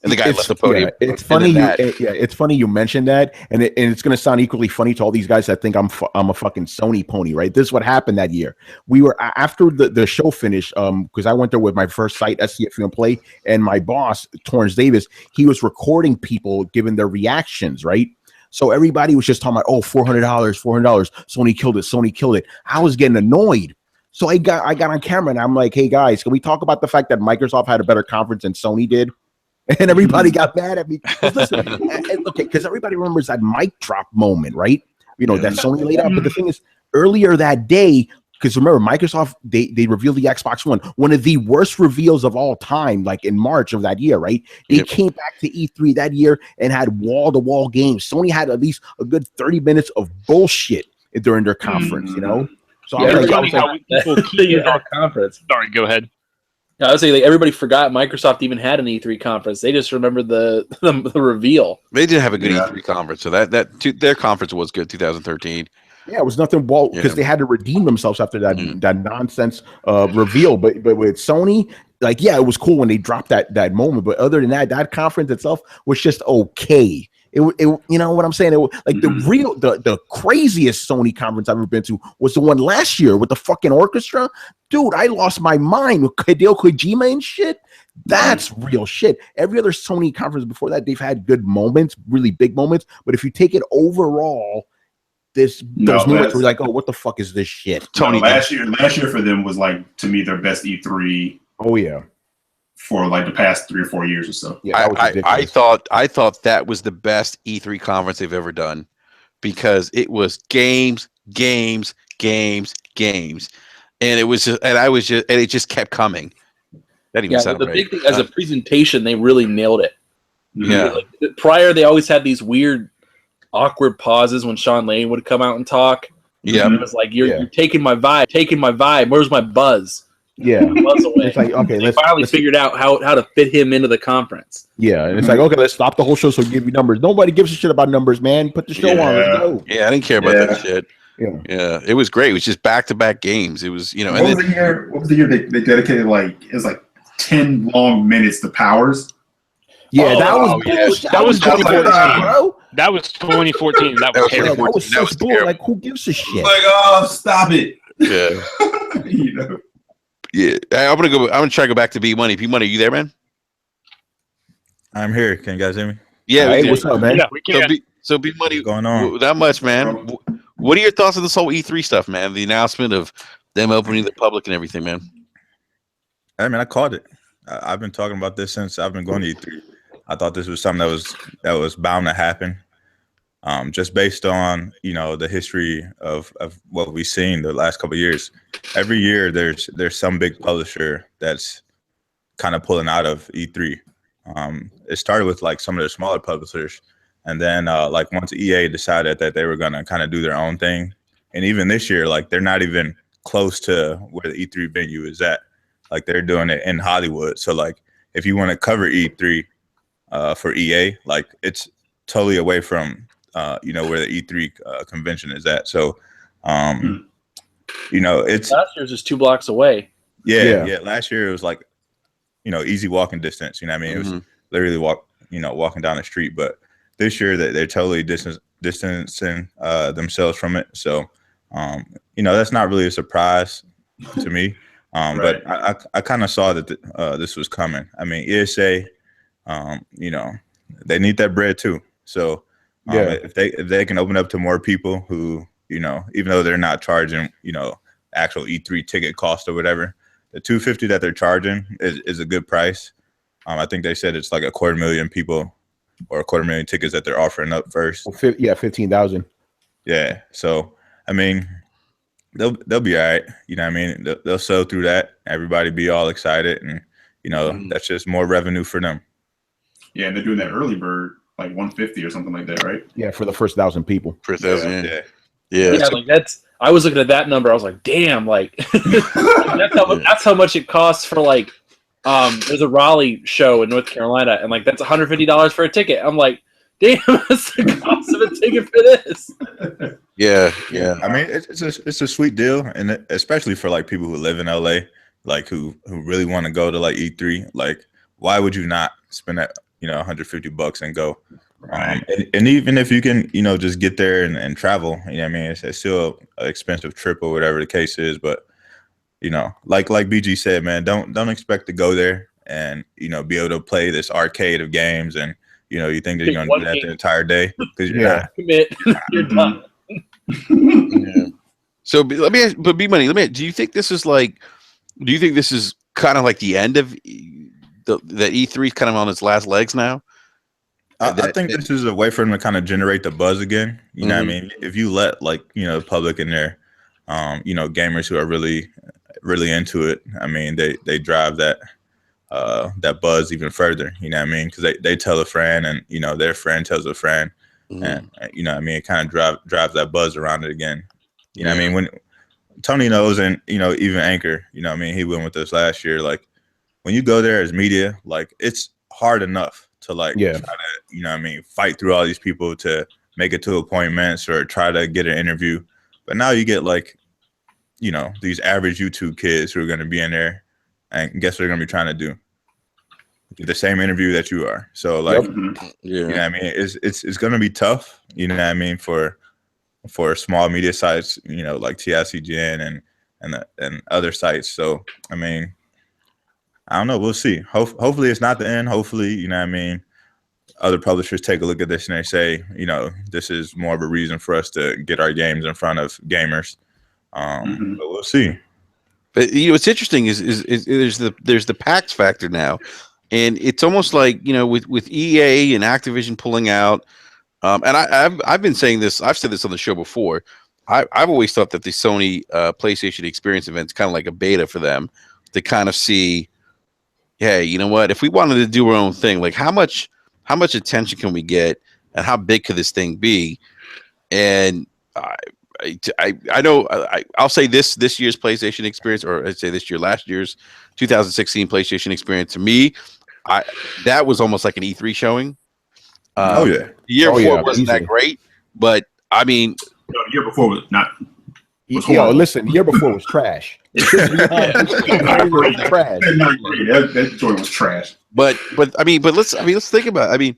and the guy left the podium. Yeah, it's funny. It's funny you mentioned that, and it's going to sound equally funny to all these guys that think I'm a fucking Sony pony, right? This is what happened that year. We were after the show finished, because I went there with my first site, SCF Film Play, and my boss, Torrance Davis. He was recording people giving their reactions, right? So everybody was just talking about, $400, Sony killed it. I was getting annoyed. So I got on camera and I'm like, hey guys, can we talk about the fact that Microsoft had a better conference than Sony did? And everybody got mad at me. Because everybody remembers that mic drop moment, right? That Sony laid out. But the thing is, earlier that day, because remember, Microsoft, they revealed the Xbox One, one of the worst reveals of all time, like in March of that year, right? They came back to E3 that year and had wall-to-wall games. Sony had at least a good 30 minutes of bullshit during their conference, So our conference. Sorry, go ahead. I would say like everybody forgot Microsoft even had an E3 conference. They just remembered the reveal. They did have a good E3 conference, so their conference was good. 2013. Yeah, it was nothing because they had to redeem themselves after that nonsense reveal. But with Sony, like, yeah, it was cool when they dropped that moment. But other than that conference itself was just okay. It you know what I'm saying? It was like the craziest Sony conference I've ever been to was the one last year with the fucking orchestra. Dude, I lost my mind with Hideo Kojima and shit. That's real shit. Every other Sony conference before that, they've had good moments, really big moments. But if you take it overall, those moments were like, oh, what the fuck is this shit? Tony, last year for them was like, to me, their best E3. Oh yeah. For like the past 3 or 4 years or so. Yeah, I thought that was the best E3 conference they've ever done because it was games, and it just kept coming. That even sounded the right. big thing as a presentation, they really nailed it. Yeah. Like, prior, they always had these weird, awkward pauses when Sean Lane would come out and talk. Yeah, and it was like you're taking my vibe. Where's my buzz? Yeah, it's like okay, let's finally figured out how to fit him into the conference. Yeah, and it's like okay, let's stop the whole show so we give you numbers. Nobody gives a shit about numbers, man. Put the show on. Let's go. Yeah, I didn't care about that shit. Yeah, it was great. It was just back-to-back games. It was What was the year they dedicated like it was like 10 long minutes to Powers. Yeah, that was bullshit. That was 2014, bro. That was 2014. That was terrible. That was such bull. Like, who gives a shit? Like, oh, stop it. Yeah. You know. Yeah, I'm gonna try to go back to B Money. B Money, you there, man? I'm here. Can you guys hear me? Yeah. Hey, what's up, man? Yeah, we can. So B Money, what's going on? Not much, man. What are your thoughts on this whole E3 stuff, man? The announcement of them opening the public and everything, man. I mean, I called it. I've been talking about this since I've been going to E3. I thought this was something that was bound to happen. Just based on the history of what we've seen the last couple of years. Every year there's some big publisher that's kind of pulling out of E3. It started with like some of the smaller publishers, and then like once EA decided that they were gonna kind of do their own thing, and even this year like they're not even close to where the E3 venue is at. Like they're doing it in Hollywood. So like if you want to cover E3 for EA, like it's totally away from where the E3 convention is at. So, it's last year's just 2 blocks away. Yeah. Last year it was like, easy walking distance. You know what I mean? It was literally walking down the street. But this year they're totally distancing themselves from it. So, that's not really a surprise to me. But I kind of saw that this was coming. I mean, ESA, they need that bread too. So. If they can open up to more people who, even though they're not charging, actual E3 ticket cost or whatever, the $250 that they're charging is a good price. I think they said it's like 250,000 people or 250,000 tickets that they're offering up first. 15,000. Yeah. So, I mean, they'll be all right. You know what I mean? They'll sell through that. Everybody be all excited. And, that's just more revenue for them. Yeah. And they're doing that early bird. Like 150 or something like that, right? Yeah, for the first 1,000 people. For 1,000, yeah. Like I was looking at that number. I was like, damn, like that's how much it costs for like there's a Raleigh show in North Carolina, and like that's $150 for a ticket. I'm like, damn, that's the cost of a ticket for this. Yeah. I mean, it's a sweet deal, and especially for like people who live in LA, like who really want to go to like E3. Like, why would you not spend that? $150 and go. And even if you can, just get there and travel, what I mean, it's still an expensive trip or whatever the case is. But, like BG said, man, don't expect to go there and, be able to play this arcade of games and, you think that you're going to do that the entire day because you're not. Commit. You're done. Yeah. So let me ask, but B-Money, do you think this is kind of like the end of the E3 is kind of on its last legs now? I think this is a way for them to kind of generate the buzz again. You know what I mean? If you let the public in there, gamers who are really, really into it, I mean, they drive that buzz even further, you know what I mean? Because they tell a friend and, their friend tells a friend and, it kind of drives that buzz around it again. You know what I mean? When Tony knows and, even Anchor, he went with us last year, like, when you go there as media, like it's hard enough to like try to, fight through all these people to make it to appointments or try to get an interview. But now you get like, these average YouTube kids who are going to be in there, and guess what they're going to be trying to do? Get the same interview that you are. So like, it's going to be tough, for small media sites, like TICGN and other sites. So, I don't know. We'll see. Hopefully it's not the end. Hopefully, other publishers take a look at this and they say, this is more of a reason for us to get our games in front of gamers. But we'll see. But what's interesting is there's the PAX factor now, and it's almost like with EA and Activision pulling out. And I've been saying this. I've said this on the show before. I've always thought that the Sony PlayStation Experience event is kind of like a beta for them to kind of see, hey, you know what? If we wanted to do our own thing, like how much attention can we get, and how big could this thing be? And I know I'll say this year's PlayStation Experience, or I'd say last year's 2016 PlayStation Experience, to me, that was almost like an E3 showing. The year before wasn't that great, but the year before was not. Listen, the year before was trash. Trash. That joint was trash. But let's think about it.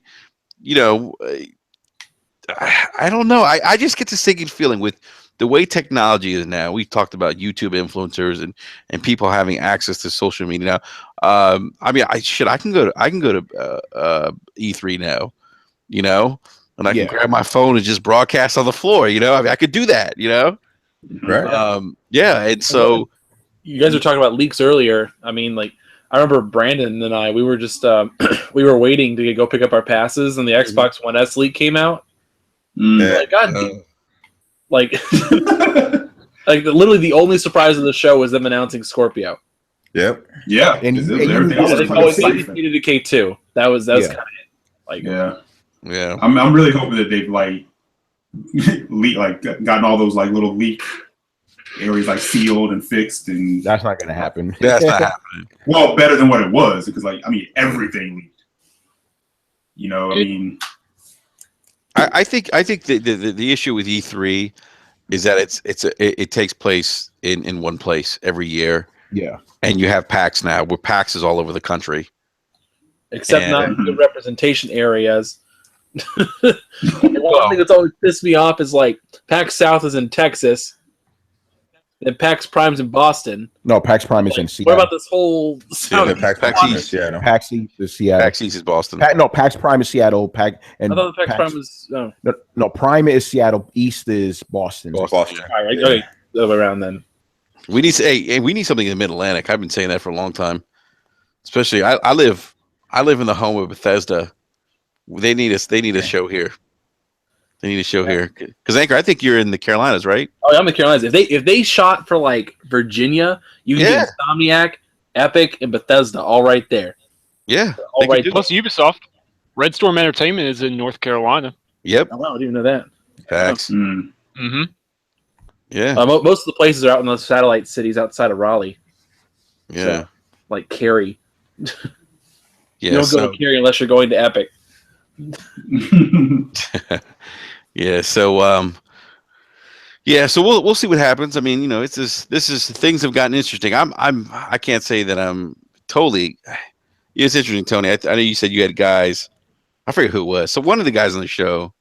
I don't know. I just get this sinking feeling with the way technology is now. We've talked about YouTube influencers and people having access to social media now. I can go to E3 now, and I can grab my phone and just broadcast on the floor. I could do that. Right. And so you guys were talking about leaks earlier. I remember Brandon and I. We were just we were waiting to go pick up our passes, and the Xbox One S leak came out. Like literally the only surprise of the show was them announcing Scorpio. Yep. Yeah. And they always needed a K2. That was kind of it. Yeah. I'm really hoping that they've gotten all those little leak areas sealed and fixed, and that's not going to happen. That's not happening. Well, better than what it was, because everything leaked. I think the issue with E3 is that it takes place in one place every year. Yeah. And you have PAX now, where PAX is all over the country. Except not the representation areas. One thing that's always pissed me off is PAX South is in Texas, and PAX Prime's in Boston. No, PAX Prime is in Seattle. What about this whole PAX East is Seattle. PAX East is Seattle. PAX East is Boston. PAX Prime is Seattle. I thought the PAX Prime was no. Prime is Seattle. East is Boston. Boston. All right, okay, the other way around then. We need something in the Mid Atlantic. I've been saying that for a long time. Especially, I live in the home of Bethesda. They need us. They need a show here. They need a show here. Because Anchor, I think you're in the Carolinas, right? Oh, I'm in the Carolinas. If they shot for Virginia, you can get Insomniac, Epic, and Bethesda all right there. Yeah, all right. Plus Ubisoft, Red Storm Entertainment is in North Carolina. Yep. Oh, wow, I didn't even know that. Facts. Mm-hmm. Yeah. Most of the places are out in the satellite cities outside of Raleigh. Yeah. So, Cary. Yeah. You don't go to Cary unless you're going to Epic. Yeah. So so we'll see what happens. Things have gotten interesting. I can't say that I'm totally. It's interesting, Tony. I know you said you had guys. I forget who it was. So one of the guys on the show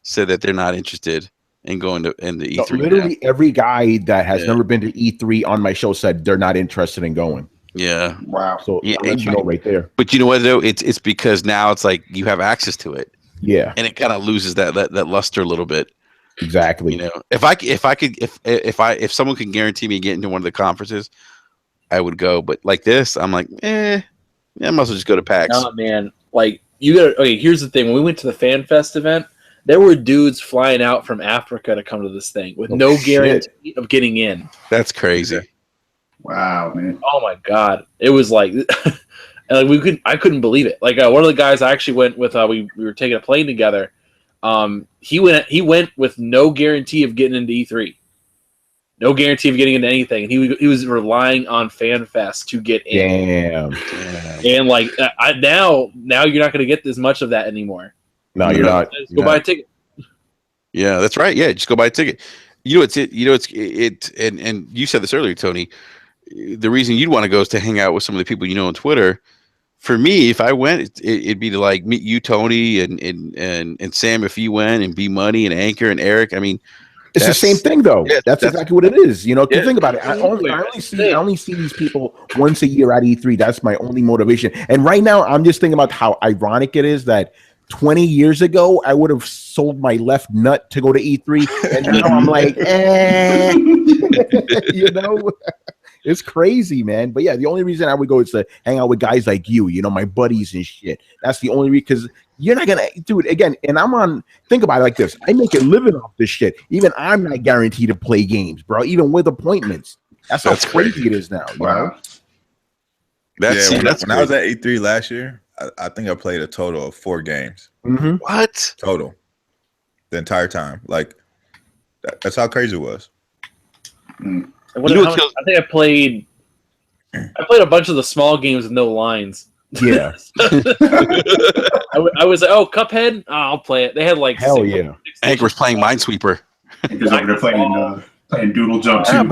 said that they're not interested in going to E3. No, literally every guy that has never been to E3 on my show said they're not interested in going. Yeah. Wow. So I'll let you know right there. But you know what though? It's because now it's like you have access to it. Yeah. And it kind of loses that luster a little bit. Exactly. If someone can guarantee me getting to one of the conferences, I would go. But like this, I'm like, I might as well just go to PAX. Oh man, you got. Okay, here's the thing. When we went to the Fan Fest event, there were dudes flying out from Africa to come to this thing with no guarantee of getting in. That's crazy. Wow, man. Oh my god, it was I couldn't believe it. One of the guys I actually went with, we were taking a plane together. He went with no guarantee of getting into E3. No guarantee of getting into anything. And he was relying on FanFest to get in. Damn. And like now you're not going to get as much of that anymore. No, you're not. Just go buy a ticket. Yeah, that's right. Yeah, just go buy a ticket. You know, and you said this earlier, Tony. The reason you'd want to go is to hang out with some of the people you know on Twitter. For me, if I went, it'd be to like meet you, Tony, and Sam if you went, and B Money and Anchor and Eric. I mean, it's the same thing though. Yeah, that's exactly what it is. You know, think about it. I only see these people once a year at E3. That's my only motivation. And right now, I'm just thinking about how ironic it is that 20 years ago, I would have sold my left nut to go to E3, and now I'm like, you know. It's crazy, man. But yeah, the only reason I would go is to hang out with guys like you, my buddies and shit. That's the only reason, because you're not gonna do it again. And think about it like this: I make a living off this shit. Even I'm not guaranteed to play games, bro. Even with appointments. That's how crazy it is now. Wow. When I was at E3 last year, I think I played a total of 4 games. Mm-hmm. What? Total. The entire time. Like, that's how crazy it was. I think I played a bunch of the small games with no lines. Yeah. I was like, oh, Cuphead? Oh, I'll play it. They had like hell yeah. Anchor's playing Minesweeper. Because they're playing Doodle Jump too.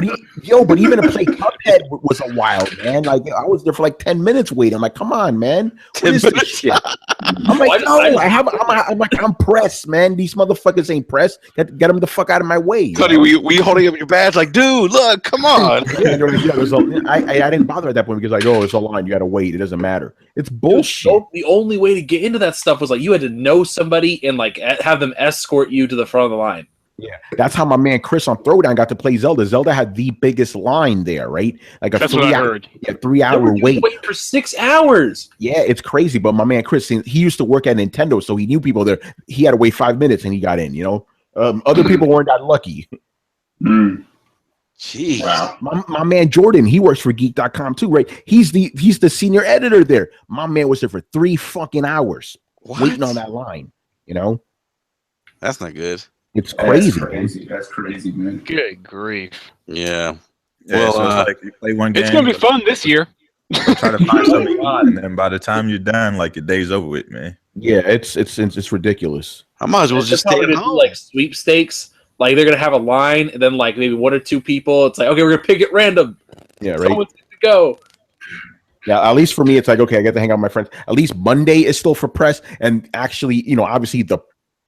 But even to play Cuphead was a while, man. Like I was there for like 10 minutes waiting. I'm like, come on, man. What is this shit? I'm like, I'm pressed, man. These motherfuckers ain't pressed. Get them the fuck out of my way. Cody, were you holding up your badge like, dude, look, come on? I didn't bother at that point because it's a line. You got to wait. It doesn't matter. It's bullshit. The only way to get into that stuff was like you had to know somebody and like have them escort you to the front of the line. Yeah, that's how my man Chris on Throwdown got to play Zelda. Zelda had the biggest line there, right? Like that's what I heard. 3-hour wait. Wait for 6 hours. Yeah, it's crazy. But my man Chris, he used to work at Nintendo, so he knew people there. He had to wait 5 minutes and he got in. Other people weren't that lucky. Jeez. Wow. My man Jordan, he works for Geek.com too, right? He's the senior editor there. My man was there for 3 fucking hours waiting on that line. That's not good. It's crazy. That's crazy, man. Good grief. Yeah. Well, so it's like you play one game. It's gonna be fun this year. Try to find something odd, and then by the time you're done, like your day's over with, man. Yeah, it's ridiculous. I might as well just stay at home. Like sweepstakes. Like they're gonna have a line, and then like maybe 1 or 2 people. It's like, okay, we're gonna pick it random. Yeah, right. Someone's to go. Yeah, at least for me, it's like, okay, I get to hang out with my friends. At least Monday is still for press, and actually, obviously the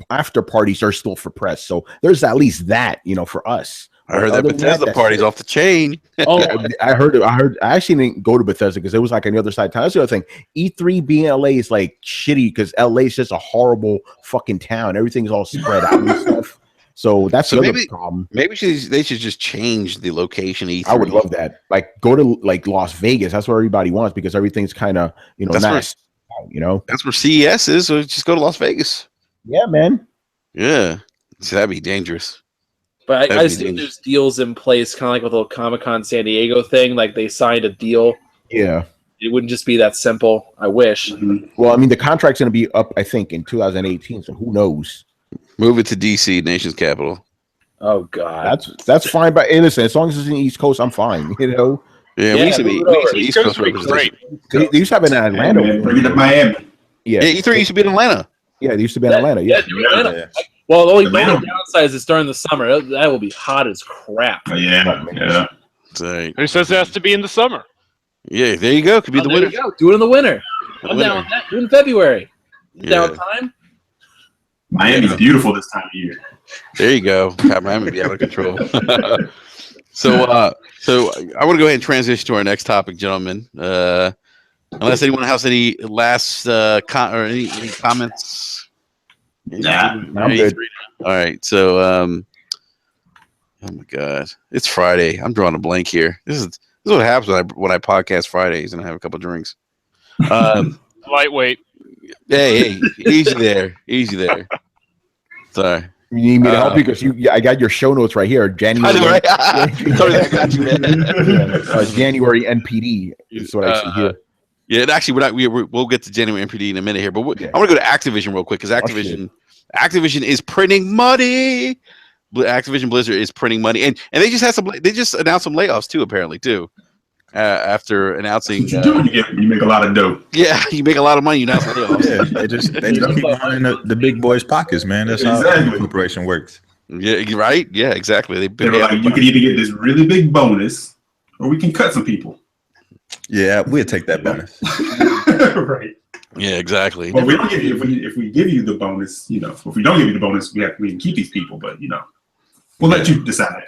after parties are still for press. So there's at least that, for us. I heard that Bethesda party's off the chain. I heard. I actually didn't go to Bethesda because it was like on the other side of town. That's the other thing. E3 being LA is like shitty because LA is just a horrible fucking town. Everything's all spread out and stuff. So that's the other problem. Maybe they should just change the location. E3. I would love that. Like go to like Las Vegas. That's where everybody wants because everything's kind of nice. That's where CES is. So just go to Las Vegas. Yeah, man. Yeah, so that'd be dangerous. But I see there's deals in place, kind of like with the little Comic-Con San Diego thing. Like they signed a deal. Yeah. It wouldn't just be that simple. I wish. Mm-hmm. Well, I mean, the contract's going to be up, I think, in 2018. So who knows? Move it to DC, nation's capital. Oh God, that's fine. But hey, listen, as long as it's in the East Coast, I'm fine. Yeah, we used to be East Coast representation. They used to have it in Atlanta. Bring it to Miami. Yeah, E3 used to be in Atlanta. Yeah, they used to be in Atlanta. Yeah. Well, the only downside is it's during the summer. That will be hot as crap. Yeah. Who says it has to be in the summer? Yeah, there you go. Could be the winter. Do it in the winter. I'm down with that. Do it in February. Downtime. Miami's beautiful this time of year. There you go. Miami be out of control. So I want to go ahead and transition to our next topic, gentlemen. Unless anyone has any last or any comments. Nah, I'm good. All right, so oh my God, it's Friday. I'm drawing a blank here. This is what happens when I podcast Fridays and I have a couple drinks. Lightweight. Hey, easy there. Sorry. You need me to help you because I got your show notes right here. January. I got you, man. January NPD is what I see here. Yeah, and actually, we'll get to January NPD in a minute here, but I want to go to Activision real quick because Activision is printing money. Activision Blizzard is printing money, and they just had they just announced some layoffs too, apparently too. After announcing, you do when you make a lot of dough. Yeah, you make a lot of money. You announce layoffs. Yeah, they just keep lining the big boys' pockets, man. That's how the corporation works. Yeah, right. Yeah, exactly. They were like, you can either get this really big bonus, or we can cut some people. Yeah, we'll take that bonus. Right. Yeah, exactly. Well, we don't give you if we give you the bonus, if we don't give you the bonus, we can keep these people, but we'll let you decide.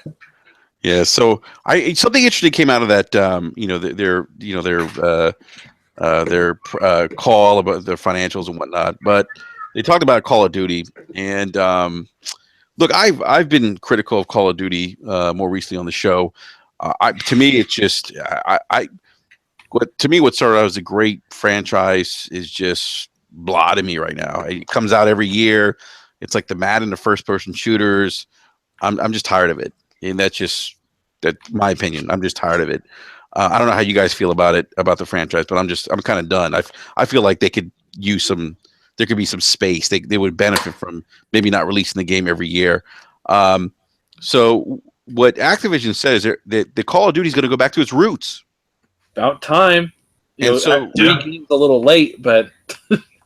Yeah, so something interesting came out of that. Their call about their financials and whatnot, but they talked about Call of Duty. And look, I've been critical of Call of Duty more recently on the show. To me, it's just what started out as a great franchise is just blah to me right now. It comes out every year. It's like the Madden, the first-person shooters. I'm just tired of it, and that's my opinion. I'm just tired of it. I don't know how you guys feel about the franchise, but I'm kind of done. I feel like they could use there could be some space. They would benefit from maybe not releasing the game every year. So what Activision says is that the Call of Duty is going to go back to its roots. About time. So game's a little late, but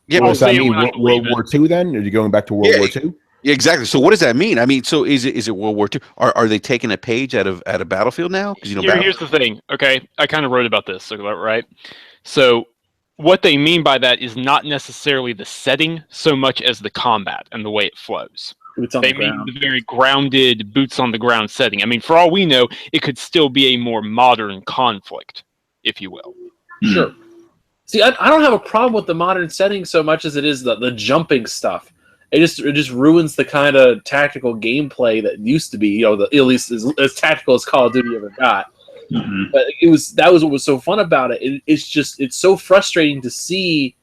yeah. Does that mean World War II then? Are you going back to World War II? Yeah, exactly. So what does that mean? I mean, so is it World War II? Are they taking a page out of Battlefield now? Here's the thing. Okay, I kind of wrote about this, right? So what they mean by that is not necessarily the setting so much as the combat and the way it flows. They mean the very grounded, boots on the ground setting. I mean, for all we know, it could still be a more modern conflict, if you will. Sure. See, I don't have a problem with the modern setting so much as it is the jumping stuff. It just ruins the kind of tactical gameplay that used to be, at least as tactical as Call of Duty ever got. Mm-hmm. But that was what was so fun about it. It's so frustrating to see,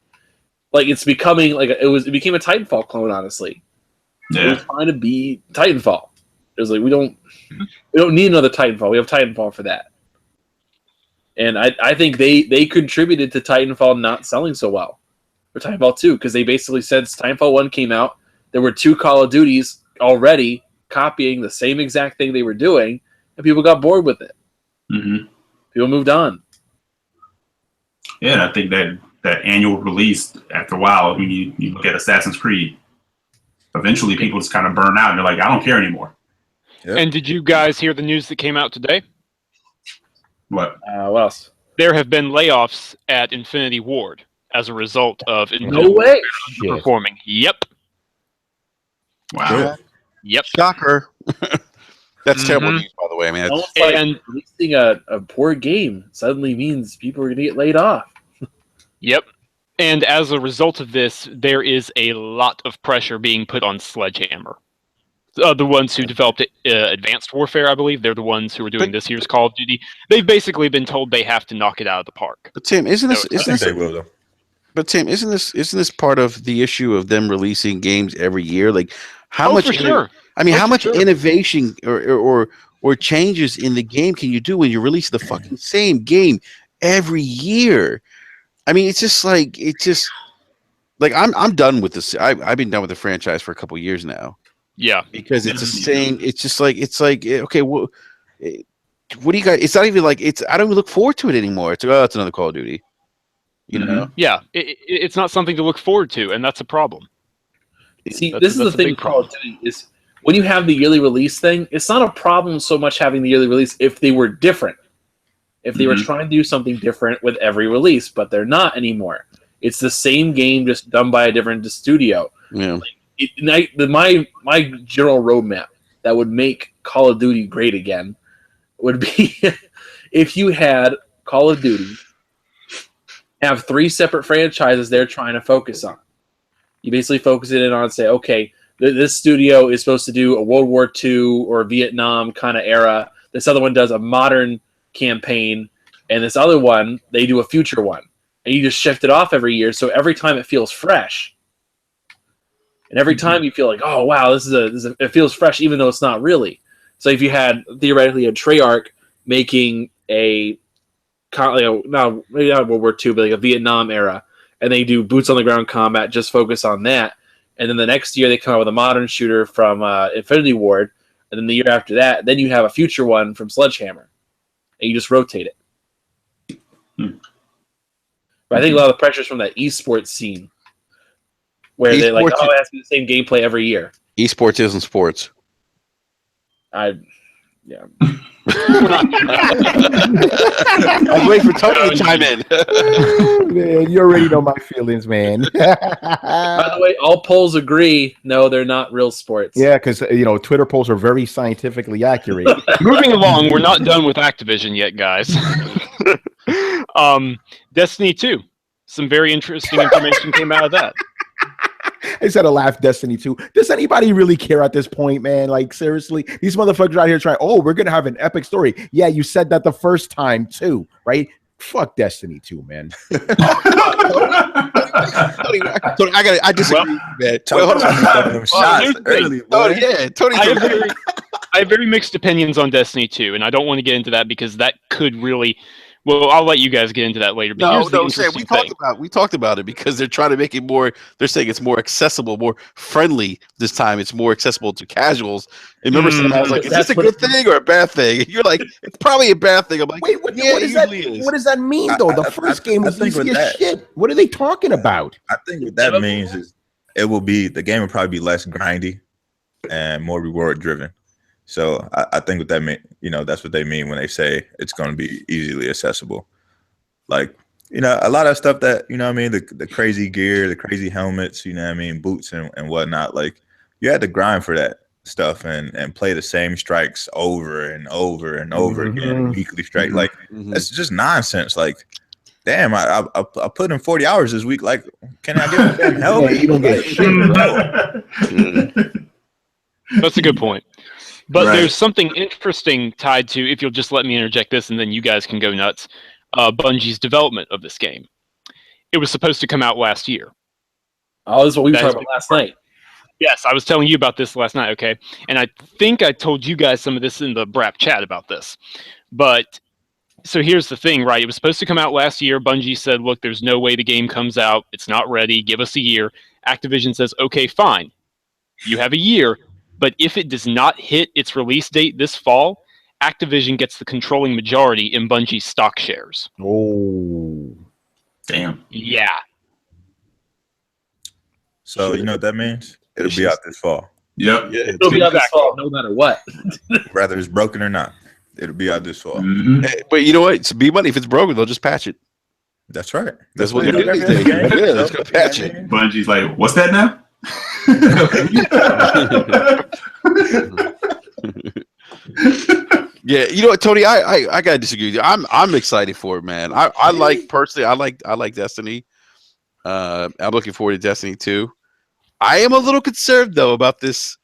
like it's becoming it became a Titanfall clone, honestly. Yeah. It was trying to be Titanfall. It was like we don't need another Titanfall. We have Titanfall for that. And I think they contributed to Titanfall not selling so well. For Titanfall 2, because they basically said Titanfall 1 came out, there were 2 Call of Duties already copying the same exact thing they were doing, and people got bored with it. Mm-hmm. People moved on. Yeah, and I think that annual release, after a while, when you look at Assassin's Creed, eventually people just kind of burn out, and they're like, I don't care anymore. Yep. And did you guys hear the news that came out today? What? What else? There have been layoffs at Infinity Ward as a result of no way performing. Yep. Wow. Yep. Shocker. That's terrible news, by the way. I mean, and releasing a poor game suddenly means people are going to get laid off. Yep. And as a result of this, there is a lot of pressure being put on Sledgehammer. The ones who developed Advanced Warfare, I believe, they're the ones who are doing this year's Call of Duty. They've basically been told they have to knock it out of the park. But Tim, isn't this part of the issue of them releasing games every year? Like, how much? For sure. I mean, how much innovation or changes in the game can you do when you release the fucking same game every year? I mean, it's just like I'm done with this. I've been done with the franchise for a couple of years now. Yeah, because it's the same. It's just like okay. Well, what do you guys? It's not even like it's. I don't even look forward to it anymore. It's it's another Call of Duty. You know? Yeah, it's not something to look forward to, and that's a problem. See, this is the thing with Call of Duty is when you have the yearly release thing, it's not a problem so much having the yearly release if they were different. If they were trying to do something different with every release, but they're not anymore. It's the same game, just done by a different studio. Yeah. My general roadmap that would make Call of Duty great again would be if you had Call of Duty have 3 separate franchises they're trying to focus on. You basically focus it in on and say, okay, this studio is supposed to do a World War II or Vietnam kind of era. This other one does a modern campaign, and this other one, they do a future one. And you just shift it off every year, so every time it feels fresh. And every time you feel like, oh wow, it feels fresh, even though it's not really. So if you had theoretically a Treyarch making maybe not World War II, but like a Vietnam era, and they do boots on the ground combat, just focus on that. And then the next year they come out with a modern shooter from Infinity Ward, and then the year after that, then you have a future one from Sledgehammer, and you just rotate it. But I think a lot of the pressure is from that esports scene, where they're like, "Oh, it has to be the same gameplay every year." Esports isn't sports. Yeah. I'm waiting for Tony to chime in. Man, you already know my feelings, man. By the way, all polls agree. No, they're not real sports. Yeah, because Twitter polls are very scientifically accurate. Moving along, we're not done with Activision yet, guys. Destiny 2. Some very interesting information came out of that. I said a laugh, Destiny 2. Does anybody really care at this point, man? Like, seriously? These motherfuckers out here trying, we're going to have an epic story. Yeah, you said that the first time, too, right? Fuck Destiny 2, man. I disagree, man. Tony. I have very mixed opinions on Destiny 2, and I don't want to get into that because that could really... Well, I'll let you guys get into that later. But we talked about it because they're trying to make it more. They're saying it's more accessible, more friendly this time. It's more accessible to casuals. And remember, I was like, "Is this a good thing or a bad thing?" And you're like, "It's probably a bad thing." I'm like, "Wait, what does that mean, though? The first game was easy as shit. What are they talking about?" I think what that means is the game will probably be less grindy and more reward driven. So I think what that mean, that's what they mean when they say it's going to be easily accessible. Like, a lot of stuff that, the crazy gear, the crazy helmets, boots and whatnot. Like, you had to grind for that stuff and play the same strikes over and over and over again, weekly strike. Like, that's just nonsense. Like, damn, I put in 40 hours this week. Like, can I get a damn helmet? Yeah, you don't get shit. That's a good point. But there's something interesting tied to, if you'll just let me interject this, and then you guys can go nuts, Bungie's development of this game. It was supposed to come out last year. Oh, this is what we were talking about last night. Yes, I was telling you about this last night, okay? And I think I told you guys some of this in the BRAP chat about this. But, so here's the thing, right? It was supposed to come out last year. Bungie said, look, there's no way the game comes out. It's not ready. Give us a year. Activision says, okay, fine. You have a year. But if it does not hit its release date this fall, Activision gets the controlling majority in Bungie's stock shares. Oh. Damn. Yeah. So, you know what that means? It'll be out this fall. Yep. Yeah, it'll be out this fall, no matter what. Whether it's broken or not. It'll be out this fall. But you know what? It's B-Money. If it's broken, they'll just patch it. That's right. That's what they do. Yeah, let's go patch it. Bungie's like, what's that now? Yeah, you know what, Tony, I gotta disagree with you. I'm excited for it, man. I like Destiny. I'm looking forward to Destiny 2. I am a little concerned though about this,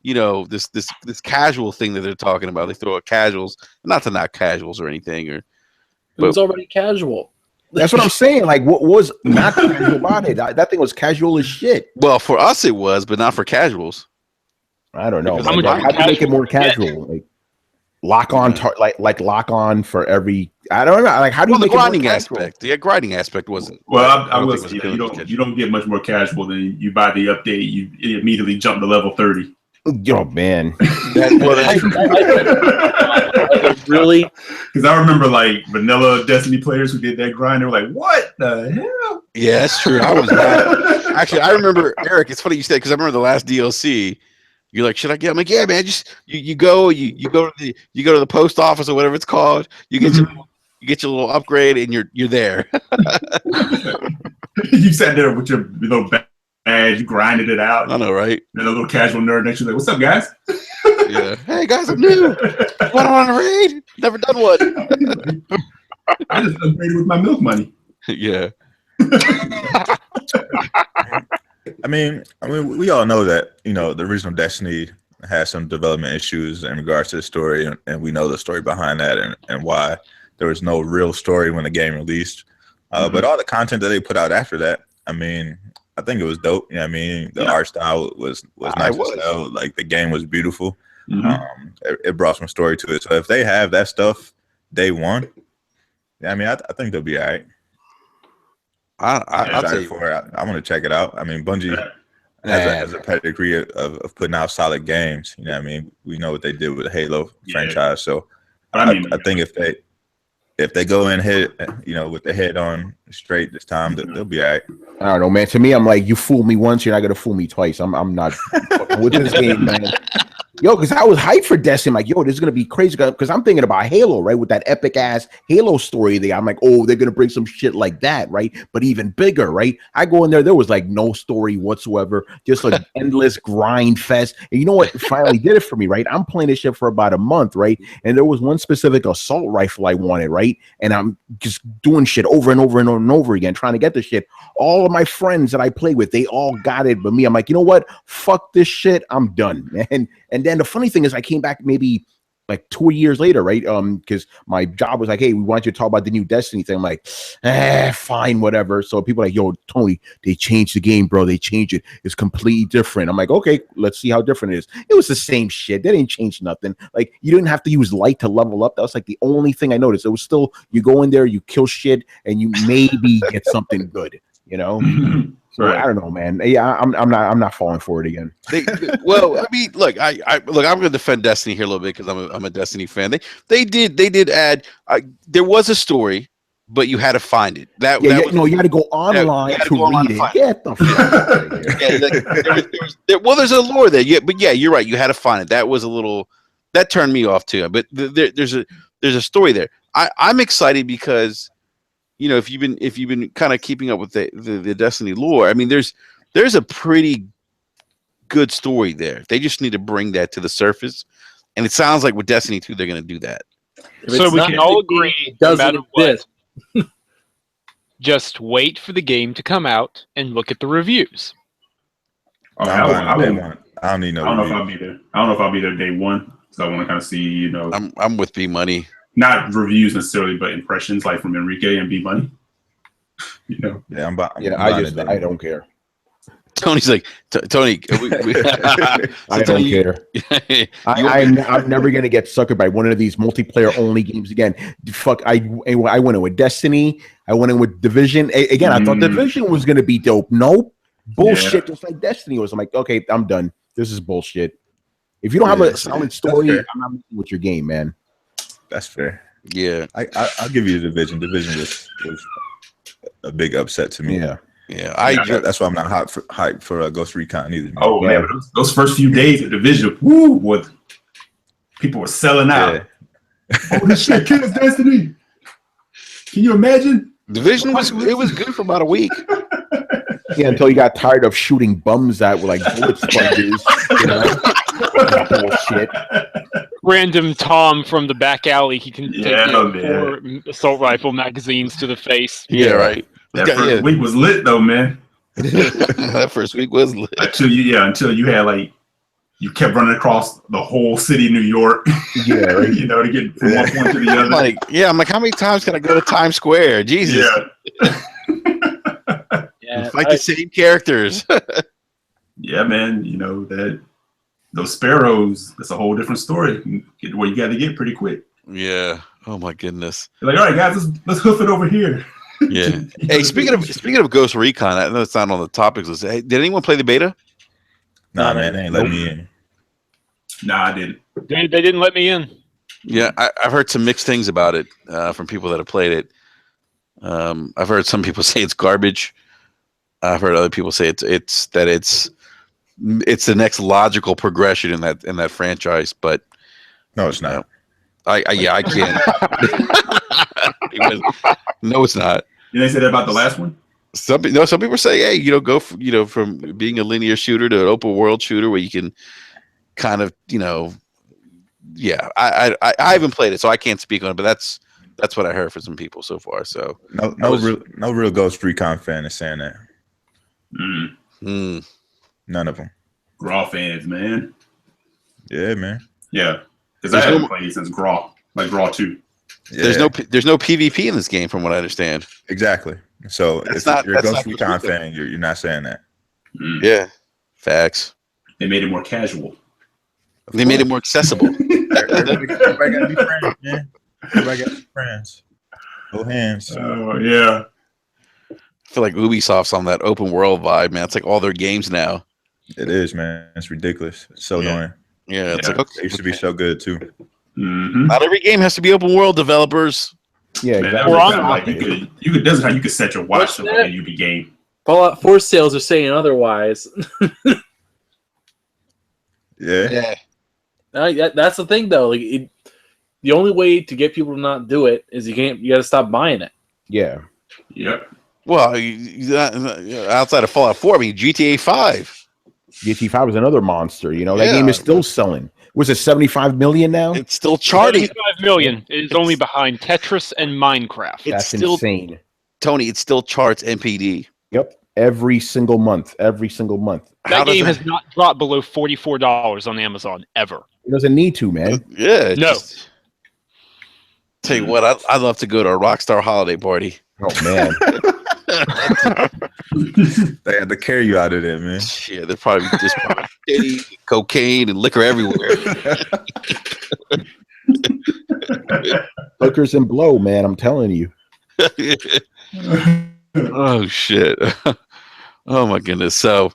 this casual thing that they're talking about. They throw out casuals, not to knock casuals or anything, it was already casual. That's what I'm saying. Like, what was not casual about it? That thing was casual as shit. Well, for us it was, but not for casuals. I don't know. How do you make it more casual? Like lock on, like lock on for every. I don't know. Like, how do you make the grinding it more aspect? The grinding aspect wasn't. Well, I will say you don't get much more casual than you buy the update. You immediately jump to level 30. Oh man, really? Because I remember like vanilla Destiny players who did that grind. They were like, "What the hell?" Yeah, that's true. I was actually. I remember Eric. It's funny you said because I remember the last DLC. You're like, should I get? I'm like, yeah, man. Just you go to the post office or whatever it's called. You get your little upgrade and you're there. You sat there with your little badge, grinded it out. I know, right? And a little casual nerd next to you, like, "What's up, guys?" Yeah. Hey guys, I'm new. Want to run a raid? Never done one. I just upgraded with my milk money. Yeah. I mean, we all know that the original Destiny has some development issues in regards to the story, and we know the story behind that and why there was no real story when the game released. But all the content that they put out after that, I mean, I think it was dope. The art style was nice as hell. Like the game was beautiful. It brought some story to it. So if they have that stuff day one, I mean, I think they'll be all right. I'm excited for it. I'm gonna check it out. I mean, Bungie has a pedigree of putting out solid games. You know what I mean? We know what they did with the Halo franchise. So I think if they go in head, with the head on straight this time, they'll be all right. I don't know, man. To me, I'm like, you fool me once, you're not gonna fool me twice. I'm not fucking with this game, man. Yo, because I was hyped for Destiny. I'm like, yo, this is gonna be crazy. Because I'm thinking about Halo, right? With that epic ass Halo story there. I'm like, oh, they're gonna bring some shit like that, right? But even bigger, right? I go in there was like no story whatsoever, just an endless grind fest. And you know what finally did it for me, right? I'm playing this shit for about a month, right? And there was one specific assault rifle I wanted, right? And I'm just doing shit over and over and over and over again, trying to get the shit. All of my friends that I play with, they all got it, but me, I'm like, you know what? Fuck this shit. I'm done, man. And then the funny thing is, I came back maybe like 2 years later, right? Because my job was like, hey, we want you to talk about the new Destiny thing. I'm like, fine, whatever. So people are like, yo, Tony, they changed the game, bro. They changed it. It's completely different. I'm like, okay, let's see how different it is. It was the same shit. They didn't change nothing. Like, you didn't have to use light to level up. That was like the only thing I noticed. It was still, you go in there, you kill shit, and you maybe get something good, So right. I don't know, man. Yeah, I'm not falling for it again. Well, I mean, look, I'm going to defend Destiny here a little bit because I'm a Destiny fan. They did add. There was a story, but you had to find it. You had to go online to read it. Get the fuck. There's a lore there. Yeah, but yeah, you're right. You had to find it. That was a little that turned me off too. But there's a story there. I'm excited because. If you've been kind of keeping up with the Destiny lore, I mean, there's a pretty good story there. They just need to bring that to the surface, and it sounds like with Destiny 2, they're going to do that. So we can all agree, no matter what, just wait for the game to come out and look at the reviews. I don't need no. I don't know if I'll be there. I don't know if I'll be there day one, so I want to kind of see. I'm with B Money. Not reviews necessarily, but impressions like from Enrique and B Money. Yeah, I don't care. Tony's like Tony. I don't care. I'm never gonna get suckered by one of these multiplayer only games again. Fuck! I went in with Destiny. I went in with Division. Again, I thought Division was gonna be dope. Nope, bullshit. Just like Destiny was. I'm like, okay, I'm done. This is bullshit. If you don't have a solid story, I'm not messing with your game, man. That's fair. Yeah, I'll give you the Division. Division was a big upset to me. Yeah. That's why I'm not hyped for Ghost Recon either. Oh man, but those first few days of Division, people were selling out. Oh, this shit kills Destiny. Can you imagine? Division was good for about a week. Yeah, until you got tired of shooting bums that were like bullet sponges. Bullshit. Random Tom from the back alley, he can take 4 assault rifle magazines to the face. Yeah, right. That first week was lit though, man. That first week was lit. Until you had you kept running across the whole city of New York. Yeah, right. To get from one point to the other. I'm like, how many times can I go to Times Square? Jesus. Yeah. Fight the same characters. Yeah, man. Those sparrows, that's a whole different story. Where you got to get pretty quick. Yeah. Oh my goodness. You're like, all right, guys, let's hoof it over here. Yeah. Hey, speaking of Ghost Recon, I know it's not on the topics list. Hey, did anyone play the beta? Nah, man, they ain't let me in. Nah, I didn't. They didn't let me in. Yeah, I've heard some mixed things about it from people that have played it. I've heard some people say it's garbage. I've heard other people say it's the next logical progression in that franchise, but no, it's not. I can't. No, it's not. Did they say that about the last one? Some people say, hey, go from being a linear shooter to an open world shooter where you can kind of, yeah. I haven't played it, so I can't speak on it, but that's what I heard from some people so far. So no real Ghost Recon fan is saying that. None of them. Graw fans, man. Yeah, man. Yeah, because I haven't played since Graw, like Graw 2. Yeah. There's no PvP in this game, from what I understand. Exactly. So if you're a Ghost Recon fan, you're not saying that. Yeah, facts. They made it more casual. They made it more accessible. Everybody gotta be friends, man. Everybody gotta be friends. Go hands. Oh yeah. I feel like Ubisoft's on that open world vibe, man. It's like all their games now. It is, man. It's ridiculous. It's so annoying. Yeah, it's like, okay. It used to be so good too. Not every game has to be open world, developers. Yeah, man, exactly. That's how you could set your watch to like a UB game. Fallout 4 sales are saying otherwise. Yeah. That's the thing, though. Like, the only way to get people to not do it is you got to stop buying it. Yeah. Yep. Well, outside of Fallout 4, I mean, GTA 5. GTA 5 is another monster. You know, that game is still selling. Was it 75 million now? It's still charting. 75 million. It is only behind Tetris and Minecraft. That's still insane. Tony, it still charts NPD. Yep. Every single month. That game has not dropped below $44 on Amazon ever. It doesn't need to, man. Yeah. No. Tell you what, I'd love to go to a Rockstar holiday party. Oh, man. They had to carry you out of there, man. Yeah, they're probably just cocaine and liquor everywhere. Hookers and blow, man. I'm telling you. Oh shit. Oh my goodness. So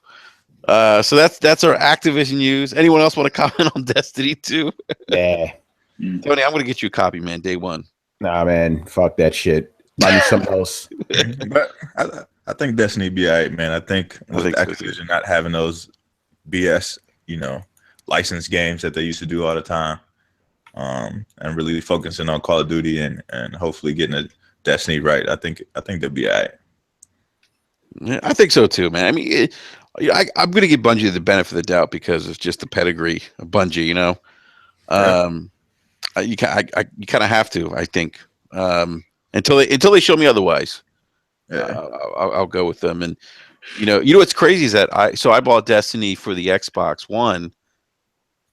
that's our Activision news. Anyone else want to comment on Destiny 2? Yeah. Tony, I'm gonna get you a copy, man, day one. Nah, man. Fuck that shit. Buy me something else. But I think Destiny be all right, man. I think with Activision not having those BS, licensed games that they used to do all the time, and really focusing on Call of Duty and hopefully getting a Destiny right, I think they'll be all right. Yeah, I think so too, man. I mean, I'm going to give Bungie the benefit of the doubt because it's just the pedigree of Bungie, You kind of have to, I think, until they show me otherwise. I'll go with them. And what's crazy is that I bought Destiny for the Xbox One.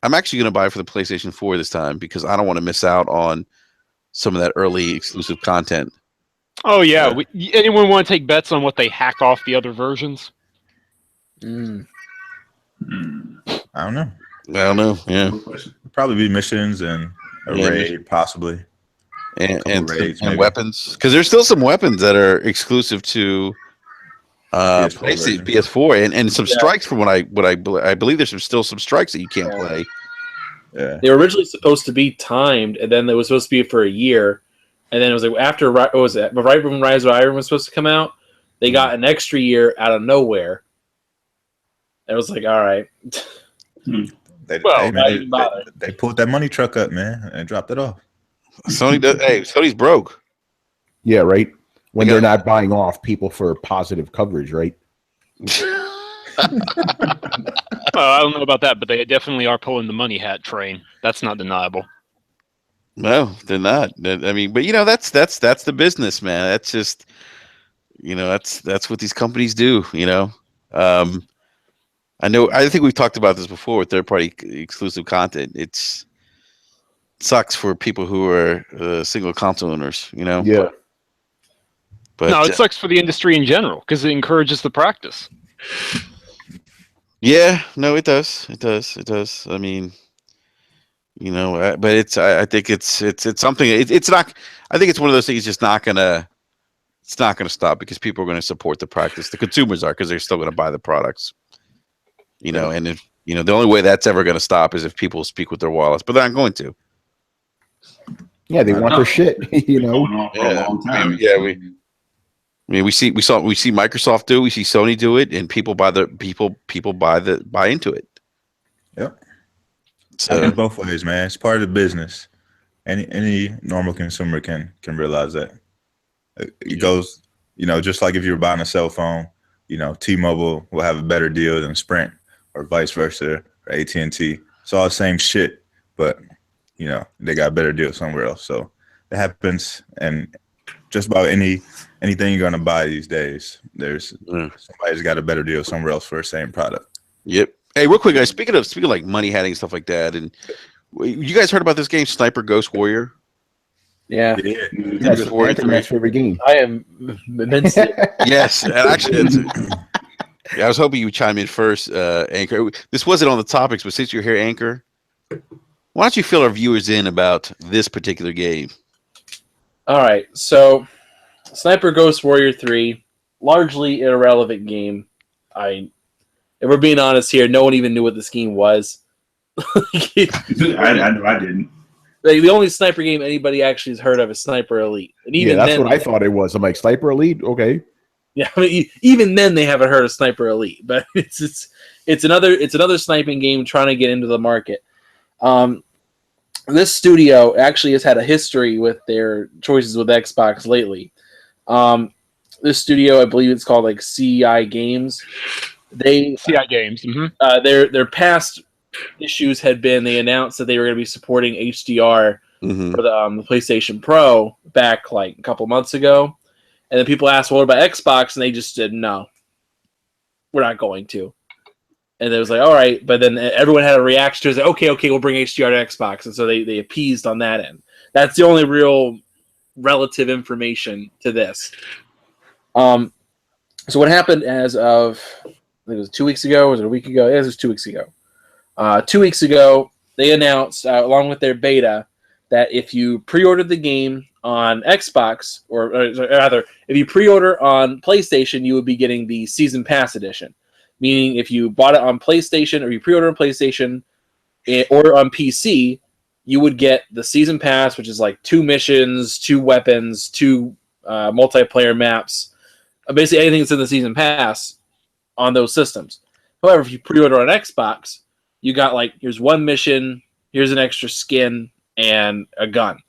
I'm actually going to buy it for the PlayStation 4 this time because I don't want to miss out on some of that early exclusive content. Oh yeah. Anyone want to take bets on what they hack off the other versions? I don't know. Yeah, probably be missions and a raid, possibly, and raids, and weapons. Because there's still some weapons that are exclusive to PS4 and some strikes from what I believe there's still some strikes that you can't play. Yeah. They were originally supposed to be timed, and then it was supposed to be for a year. And then it was like after right when Rise of Iron was supposed to come out, they got an extra year out of nowhere. It was like, all right. They pulled that money truck up, man, and dropped it off. Sony does. Hey, Sony's broke. Yeah, right. When they're not buying off people for positive coverage, right? I don't know about that, but they definitely are pulling the money hat train. That's not deniable. No, they're not. I mean, but that's the business, man. That's just, that's what these companies do. I think we've talked about this before with third-party exclusive content. It sucks for people who are single console owners. Yeah. But no, it sucks for the industry in general because it encourages the practice. Yeah, no, it does. It does. I mean. But I think it's something. It's not. I think it's one of those things. It's just not gonna. It's not gonna stop because people are going to support the practice. The consumers are because they're still going to buy the products. And if the only way that's ever going to stop is if people speak with their wallets, but they're not going to. Yeah, they want their shit. Going on for a long time. We see Microsoft do. We see Sony do it, and people buy into it. Yep. So both ways, man. It's part of the business. Any normal consumer can realize that. It goes, just like if you're buying a cell phone, T-Mobile will have a better deal than Sprint, or vice versa, or AT&T. It's all the same shit, but they got a better deal somewhere else. So it happens, and just about anything you're gonna buy these days, there's somebody's got a better deal somewhere else for the same product. Yep. Hey, real quick, guys. Speaking of like money hatting and stuff like that, and you guys heard about this game, Sniper Ghost Warrior? Yeah. That's my favorite game. I am immensely. Yes, and actually, I was hoping you would chime in first, Anchor. This wasn't on the topics, but since you're here, Anchor, why don't you fill our viewers in about this particular game? All right, so Sniper Ghost Warrior 3, largely irrelevant game. If we're being honest here, no one even knew what this game was. I know I didn't. Like, the only sniper game anybody actually has heard of is Sniper Elite. And even that's then, what I thought it was. I'm like, Sniper Elite? Okay. Yeah, I mean, even then they haven't heard of Sniper Elite, but it's another sniping game trying to get into the market. This studio actually has had a history with their choices with Xbox lately. This studio, I believe it's called like CI Games. CI Games. Mm-hmm. Their past issues had been they announced that they were going to be supporting HDR for the PlayStation Pro back like a couple months ago, and then people asked, "Well, what about Xbox?" And they just said, "No, we're not going to." And it was like, all right, but then everyone had a reaction to it. Like, okay, we'll bring HDR to Xbox, and so they appeased on that end. That's the only real relative information to this. So what happened as of, I think it was 2 weeks ago, was it a week ago? Yeah, it was 2 weeks ago. 2 weeks ago, they announced, along with their beta, that if you pre-ordered the game on Xbox, or rather, if you pre-order on PlayStation, you would be getting the Season Pass edition. Meaning, if you bought it on PlayStation, or you pre-ordered on PlayStation, or on PC, you would get the Season Pass, which is like 2 missions, 2 weapons, 2 multiplayer maps, basically anything that's in the Season Pass on those systems. However, if you pre-order on Xbox, you got like, here's 1 mission, here's an extra skin, and a gun.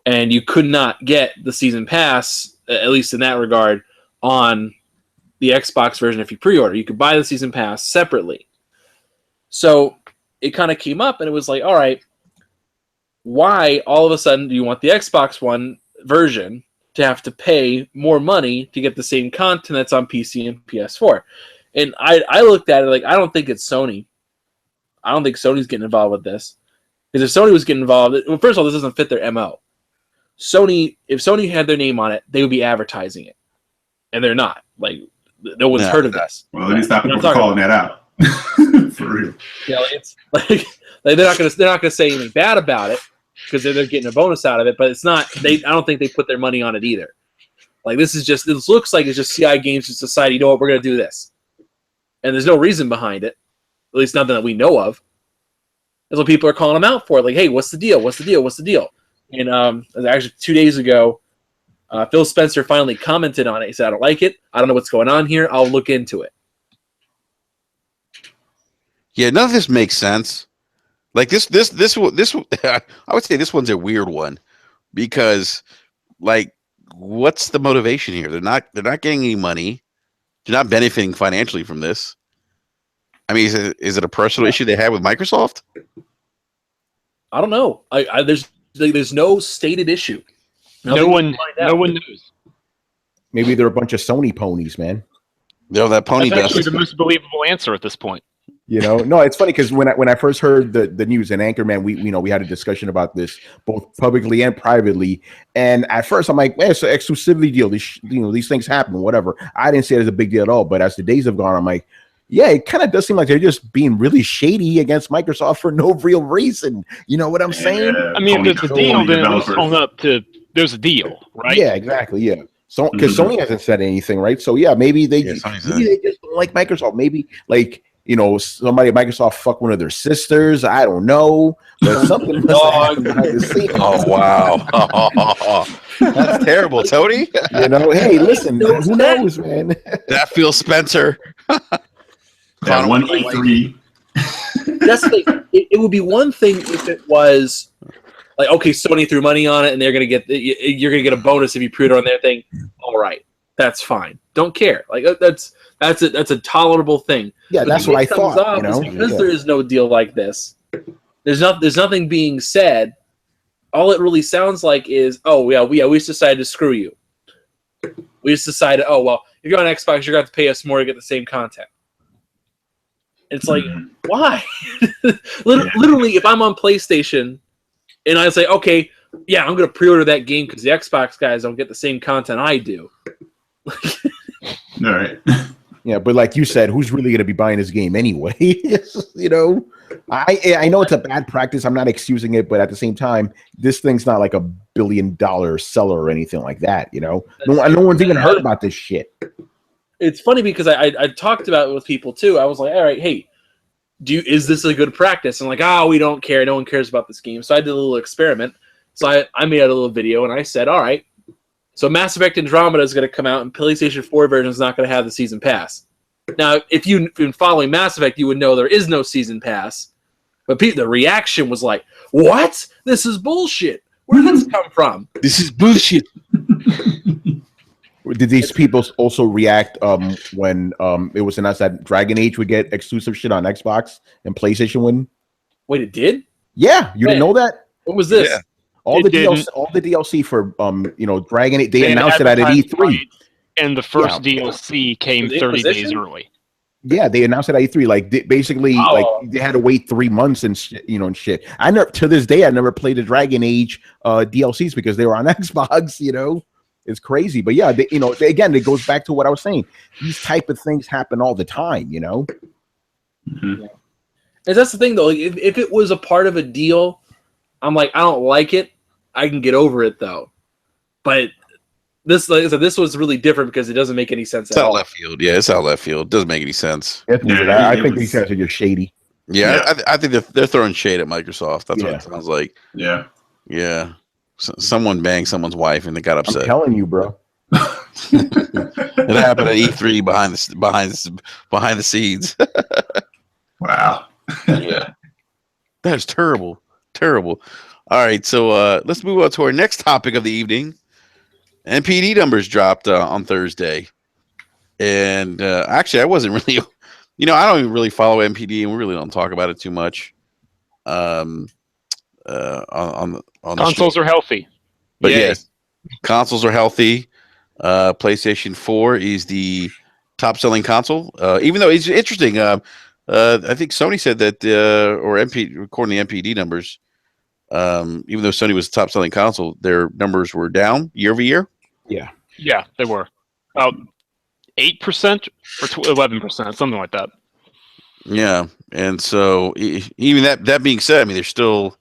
And you could not get the Season Pass, at least in that regard, on the Xbox version if you pre-order. You could buy the Season Pass separately. So it kind of came up, and it was like, all right, why all of a sudden do you want the Xbox One version to have to pay more money to get the same content that's on PC and PS4? And I looked at it like, I don't think it's Sony. I don't think Sony's getting involved with this. Because if Sony was getting involved, well, first of all, this doesn't fit their MO. If Sony had their name on it, they would be advertising it. And they're not. Like, no one's heard of this. Well, let me stop people from calling that out. For real. Yeah, it's like they're not gonna say anything bad about it because they're getting a bonus out of it, but it's not. I don't think they put their money on it either. Like, this looks like it's just CI Games just decided, you know what, we're gonna do this, and there's no reason behind it, at least nothing that we know of. That's what people are calling them out for. Like, hey, what's the deal? What's the deal? What's the deal? And actually 2 days ago, Phil Spencer finally commented on it. He said, I don't like it. I don't know what's going on here. I'll look into it. Yeah, none of this makes sense. Like this, I would say this one's a weird one because, like, what's the motivation here? They're not getting any money. They're not benefiting financially from this. I mean, is it a personal issue they have with Microsoft? I don't know. There's no stated issue. No one knows. Maybe they're a bunch of Sony ponies, man. No, that pony. That's actually the most believable answer at this point. You know, no, it's funny because when I first heard the news and Anchorman, we had a discussion about this both publicly and privately. And at first, I'm like, man, it's an exclusivity deal. These things happen, whatever. I didn't see it as a big deal at all. But as the days have gone, I'm like, yeah, it kind of does seem like they're just being really shady against Microsoft for no real reason. You know what I'm saying? I mean, if there's a deal, then it's own up to there's a deal, right? Yeah, exactly. Yeah. So because Sony hasn't said anything, right? So yeah, maybe they just don't like Microsoft. Maybe like, somebody at Microsoft fuck one of their sisters. I don't know, but something must have happened behind the scenes. Oh wow, that's terrible, Tony. Hey, listen, who knows, man? That Phil Spencer. That 183. That's the thing. It would be one thing if it was like, okay, Sony threw money on it, and you're gonna get a bonus if you pre-order on their thing. All right, that's fine. Don't care. Like that's a tolerable thing. Yeah, but that's what I thought. Because there is no deal like this. There's nothing being said. All it really sounds like is, oh yeah, we just decided to screw you. We just decided, oh well, if you're on Xbox, you're going to pay us more to get the same content. It's like, why? Literally, if I'm on PlayStation and I say, okay, yeah, I'm going to pre-order that game because the Xbox guys don't get the same content I do. All right. Yeah, but like you said, who's really going to be buying this game anyway? I know it's a bad practice. I'm not excusing it, but at the same time, this thing's not like a $1 billion seller or anything like that. No one's even heard about this shit. it's funny because I talked about it with people too. I was like, all right, hey, is this a good practice? And like, we don't care. No one cares about this game. So I did a little experiment. So I made a little video and I said, all right, so Mass Effect Andromeda is going to come out and PlayStation 4 version is not going to have the season pass. Now, if you've been following Mass Effect, you would know there is no season pass. But the reaction was like, what? This is bullshit. Where did this come from? This is bullshit. Did these people also react when it was announced that Dragon Age would get exclusive shit on Xbox and PlayStation wouldn't? Wait, it did? Yeah, you didn't know that? What was this? Yeah. All the DLC for Dragon Age. They announced it at E3, right, and the first DLC came 30 days early. Yeah, they announced it at E3. Like basically, like they had to wait 3 months and shit. I never, to this day, I never played the Dragon Age DLCs because they were on Xbox. It's crazy, but yeah, again, it goes back to what I was saying. These type of things happen all the time, Mm-hmm. Yeah. And that's the thing, though. If it was a part of a deal, I'm like, I don't like it. I can get over it, though. But this, like I said, this was really different because it doesn't make any sense at all. Left field. Yeah, it's out left field. Doesn't make any sense. I think these guys are just shady. Yeah. I think they're throwing shade at Microsoft. That's what it sounds like. Yeah. Yeah. Someone banged someone's wife and they got upset. I'm telling you, bro. It happened at E3 behind the scenes. Wow. Yeah. That's terrible. Terrible. All right, so let's move on to our next topic of the evening. NPD numbers dropped on Thursday. And actually, I wasn't really, I don't even really follow NPD, and we really don't talk about it too much. On consoles are healthy. But yes, consoles are healthy. PlayStation 4 is the top selling console. Even though it's interesting, I think Sony said that, or according to NPD numbers, even though Sony was the top selling console, their numbers were down year over year. Yeah. Yeah, they were about 8% or 11%, something like that. Yeah, and so even that being said, I mean, they're still,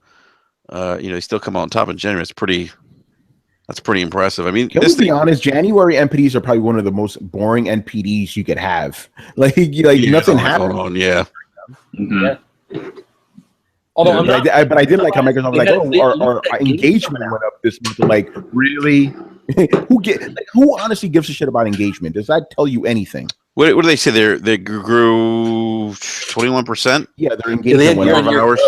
they still come out on top in January. That's pretty impressive. I mean, can we be honest? January NPDs are probably one of the most boring NPDs you could have. Like nothing happened. On, yeah. Mm-hmm. Yeah. Although but I did like how Microsoft was like, our engagement went up this month. Like, really? Who honestly gives a shit about engagement? Does that tell you anything? What do they say? They grew 21%. Yeah, their engagement went up hours.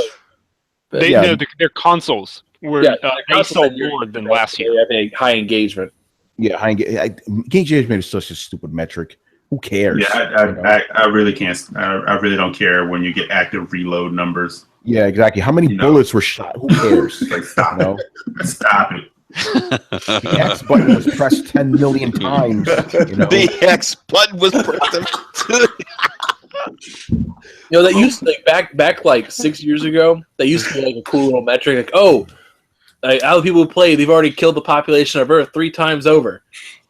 Their consoles were they sold more than last year. They have a high engagement. Yeah, engagement is such a stupid metric. Who cares? Yeah, I really can't. I really don't care when you get active reload numbers. Yeah, exactly. How many bullets were shot? Who cares? Like, stop it. Stop it. The X button was pressed 10 million times. The X button was pressed. That used to back like 6 years ago. That used to be like a cool little metric. Like, out of people who play, they've already killed the population of Earth 3 times over.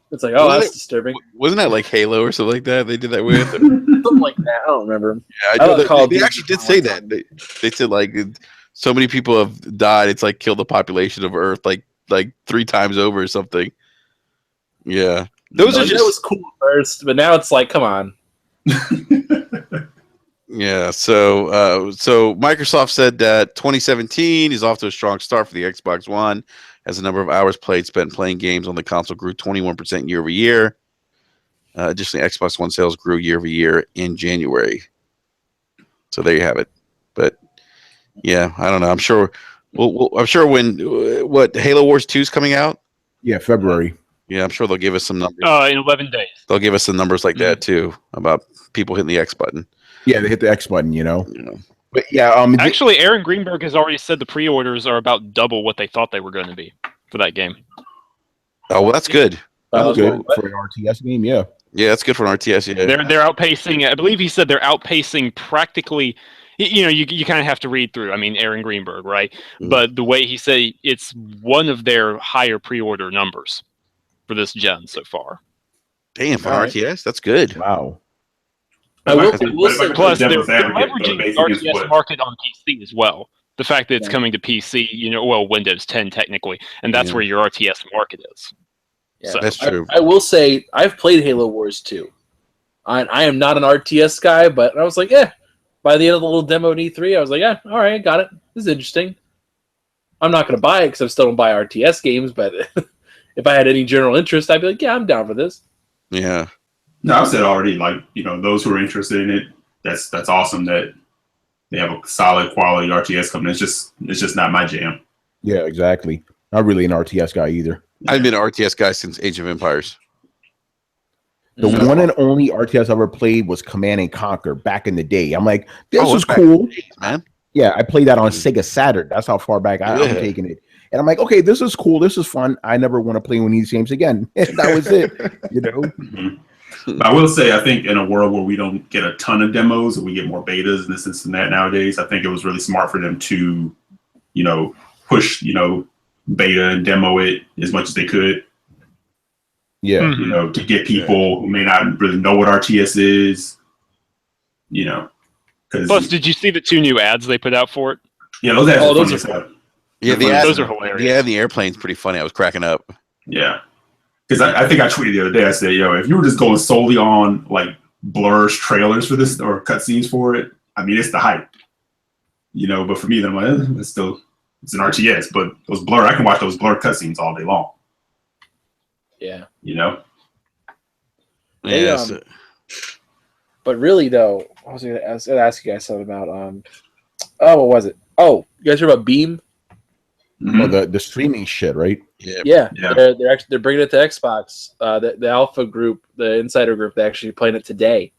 It's like, that's disturbing. Wasn't that like Halo or something like that? They did that with something like that. I don't remember. Yeah, I know they actually did say that. They said like so many people have died. It's like killed the population of Earth like 3 times over or something. Yeah, those are just. That was cool at first, but now it's like, come on. Yeah, so Microsoft said that 2017 is off to a strong start for the Xbox One, as the number of hours spent playing games on the console grew 21% year over year. Additionally, Xbox One sales grew year over year in January. So there you have it. But yeah, I don't know. I'm sure. I'm sure when Halo Wars 2 is coming out. Yeah, February. Yeah, I'm sure they'll give us some numbers. In 11 days. They'll give us some numbers like that too about people hitting the X button. Yeah, they hit the X button, But yeah, actually, Aaron Greenberg has already said the pre-orders are about double what they thought they were going to be for that game. Oh well, that's good. That's good for an RTS game. Yeah, that's good for an RTS. Yeah, they're outpacing. I believe he said they're outpacing practically. You kind of have to read through. I mean, Aaron Greenberg, right? Mm. But the way he said it's one of their higher pre-order numbers for this gen so far. Damn, for RTS, that's good. Wow. Plus, they're leveraging the RTS market on PC as well. The fact that it's coming to PC, Windows 10 technically, and that's where your RTS market is. Yeah, so, that's true. I will say, I've played Halo Wars 2. I am not an RTS guy, but I was like, by the end of the little demo in E3, I was like, yeah, all right, got it. This is interesting. I'm not going to buy it because I still don't buy RTS games, but if I had any general interest, I'd be like, yeah, I'm down for this. Yeah. No, I've said already, like, those who are interested in it, that's awesome that they have a solid quality RTS coming. It's just not my jam. Yeah, exactly. Not really an RTS guy either. I've been an RTS guy since Age of Empires. The one and only RTS I ever played was Command and Conquer back in the day. I'm like, this was cool, man. Yeah, I played that on Sega Saturn. That's how far back I'm taking it. And I'm like, okay, this is cool. This is fun. I never want to play one of these games again. That was it. Mm-hmm. I will say, I think in a world where we don't get a ton of demos and we get more betas and this and that nowadays, I think it was really smart for them to, push, beta and demo it as much as they could. Yeah. To get people who may not really know what RTS is, Plus, did you see the 2 new ads they put out for it? Yeah, those ads are funny. Yeah, those are hilarious. Yeah, the airplane's pretty funny. I was cracking up. Yeah. Because I think I tweeted the other day, I said, if you were just going solely on like Blur's trailers for this or cutscenes for it, I mean, it's the hype. But for me, then I'm like, it's an RTS, but those Blur, I can watch those Blur cutscenes all day long. Yeah. Yes. But really, though, I was going to ask you guys something about, what was it? Oh, you guys heard about Beam? Mm-hmm. Oh, the streaming shit, right? Yeah. They're bringing it to Xbox. The Alpha group, the Insider group, they're actually playing it today.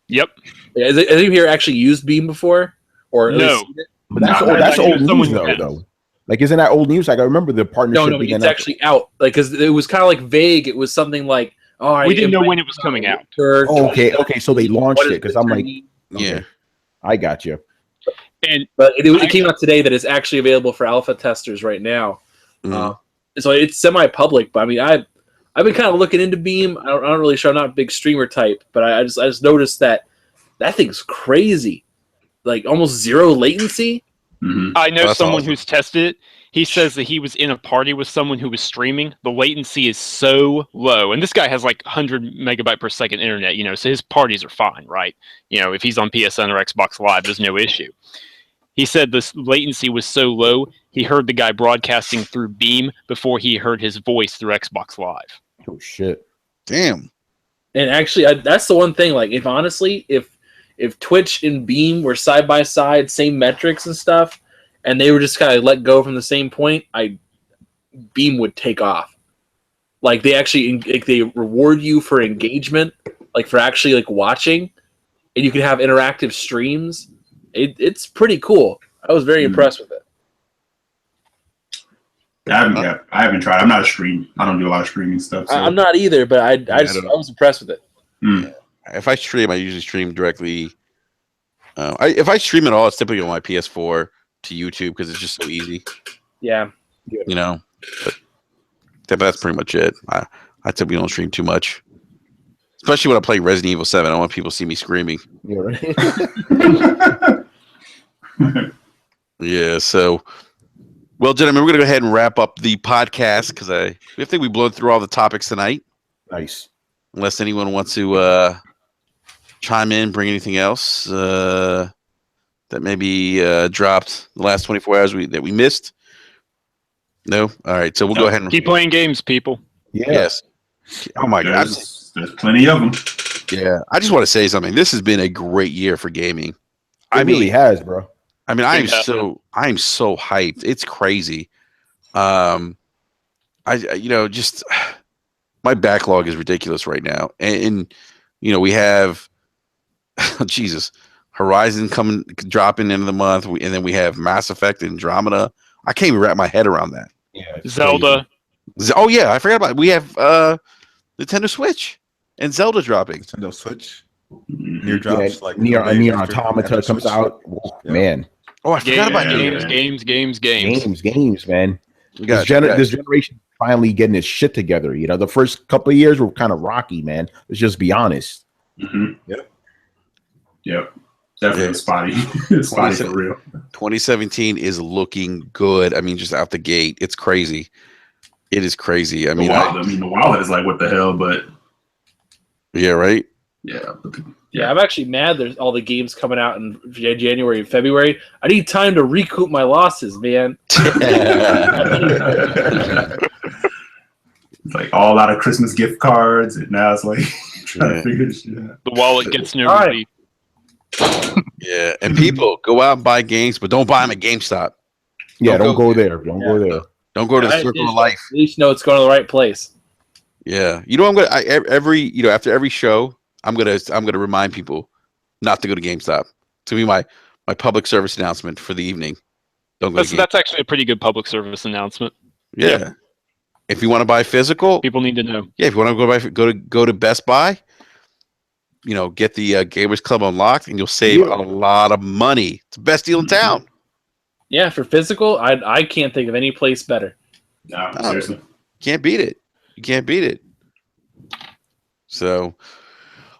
Yep. Has anyone here actually used Beam before? Or no. But that's old news, though. Like, isn't that old news? Like, I remember the partnership. No, it's actually out. Like, because it was kind of like vague. It was something like, we didn't know when it was coming out. Okay. So they launched it because I'm like, yeah, I got you. But it came out today that it's actually available for alpha testers right now. So it's semi-public. But I mean, I've been kind of looking into Beam. I'm not really sure. I'm not a big streamer type, but I just noticed that thing's crazy. Like almost zero latency. Mm-hmm. I know someone who's tested it. He says that he was in a party with someone who was streaming. The latency is so low. And this guy has like 100 megabyte per second internet, so his parties are fine, right? If he's on PSN or Xbox Live, there's no issue. He said this latency was so low, he heard the guy broadcasting through Beam before he heard his voice through Xbox Live. Oh, shit. Damn. And actually, that's the one thing. Like, if Twitch and Beam were side by side, same metrics and stuff, and they were just kind of let go from the same point, Beam would take off. Like they reward you for engagement, like for actually like watching, and you can have interactive streams. It's pretty cool. I was very impressed with it. I haven't tried. I'm not a stream. I don't do a lot of streaming stuff. So. I'm not either, but I was impressed with it. Mm. If I stream, I usually stream directly. If I stream at all, it's typically on my PS4 to YouTube because it's just so easy. Yeah. But that's pretty much it. I typically don't stream too much, especially when I play Resident Evil 7. I don't want people to see me screaming. Yeah, right. Yeah. So, well, gentlemen, we're gonna go ahead and wrap up the podcast because I think we blown through all the topics tonight. Nice. Unless anyone wants to chime in, bring anything else that maybe dropped the last 24 hours that we missed. No? All right. So we'll go ahead and keep playing games, people. Yeah. Yes. Oh my God. There's plenty of them. Yeah. I just want to say something. This has been a great year for gaming. It really has, bro. I mean, I'm so hyped. It's crazy. Just my backlog is ridiculous right now. And we have Jesus, Horizon dropping into the month, and then we have Mass Effect and Andromeda. I can't even wrap my head around that. Yeah, Zelda. Oh yeah, I forgot about it. We have Nintendo Switch and Zelda dropping. Nintendo Switch. Near drops like Nioh Automata comes out. Yeah. Man. Oh, I forgot about games, man. This generation finally getting its shit together. The first couple of years were kind of rocky, man. Let's just be honest. Mm-hmm. Yep. Definitely spotty. Spotty for real. 2017 is looking good. I mean, just out the gate, it's crazy. It is crazy. I mean, the Wild is like, what the hell? But yeah, right. I'm actually mad there's all the games coming out in January and February. I need time to recoup my losses, man. It's like all out of Christmas gift cards, and now it's like trying to figure this shit out. The wallet gets no relief. Yeah, and people go out and buy games, but don't buy them at GameStop. Yeah, don't go there. Don't go there. Don't go to the Circle of Life. At least know it's going to the right place. Yeah, after every show, I'm gonna remind people not to go to GameStop. To be my public service announcement for the evening. Don't go. That's actually a pretty good public service announcement. Yeah. If you want to buy physical, people need to know. Yeah, if you want to go to Best Buy, get the Gamers Club unlocked, and you'll save a lot of money. It's the best deal in town. Yeah, for physical, I can't think of any place better. No, seriously, can't beat it. You can't beat it. So,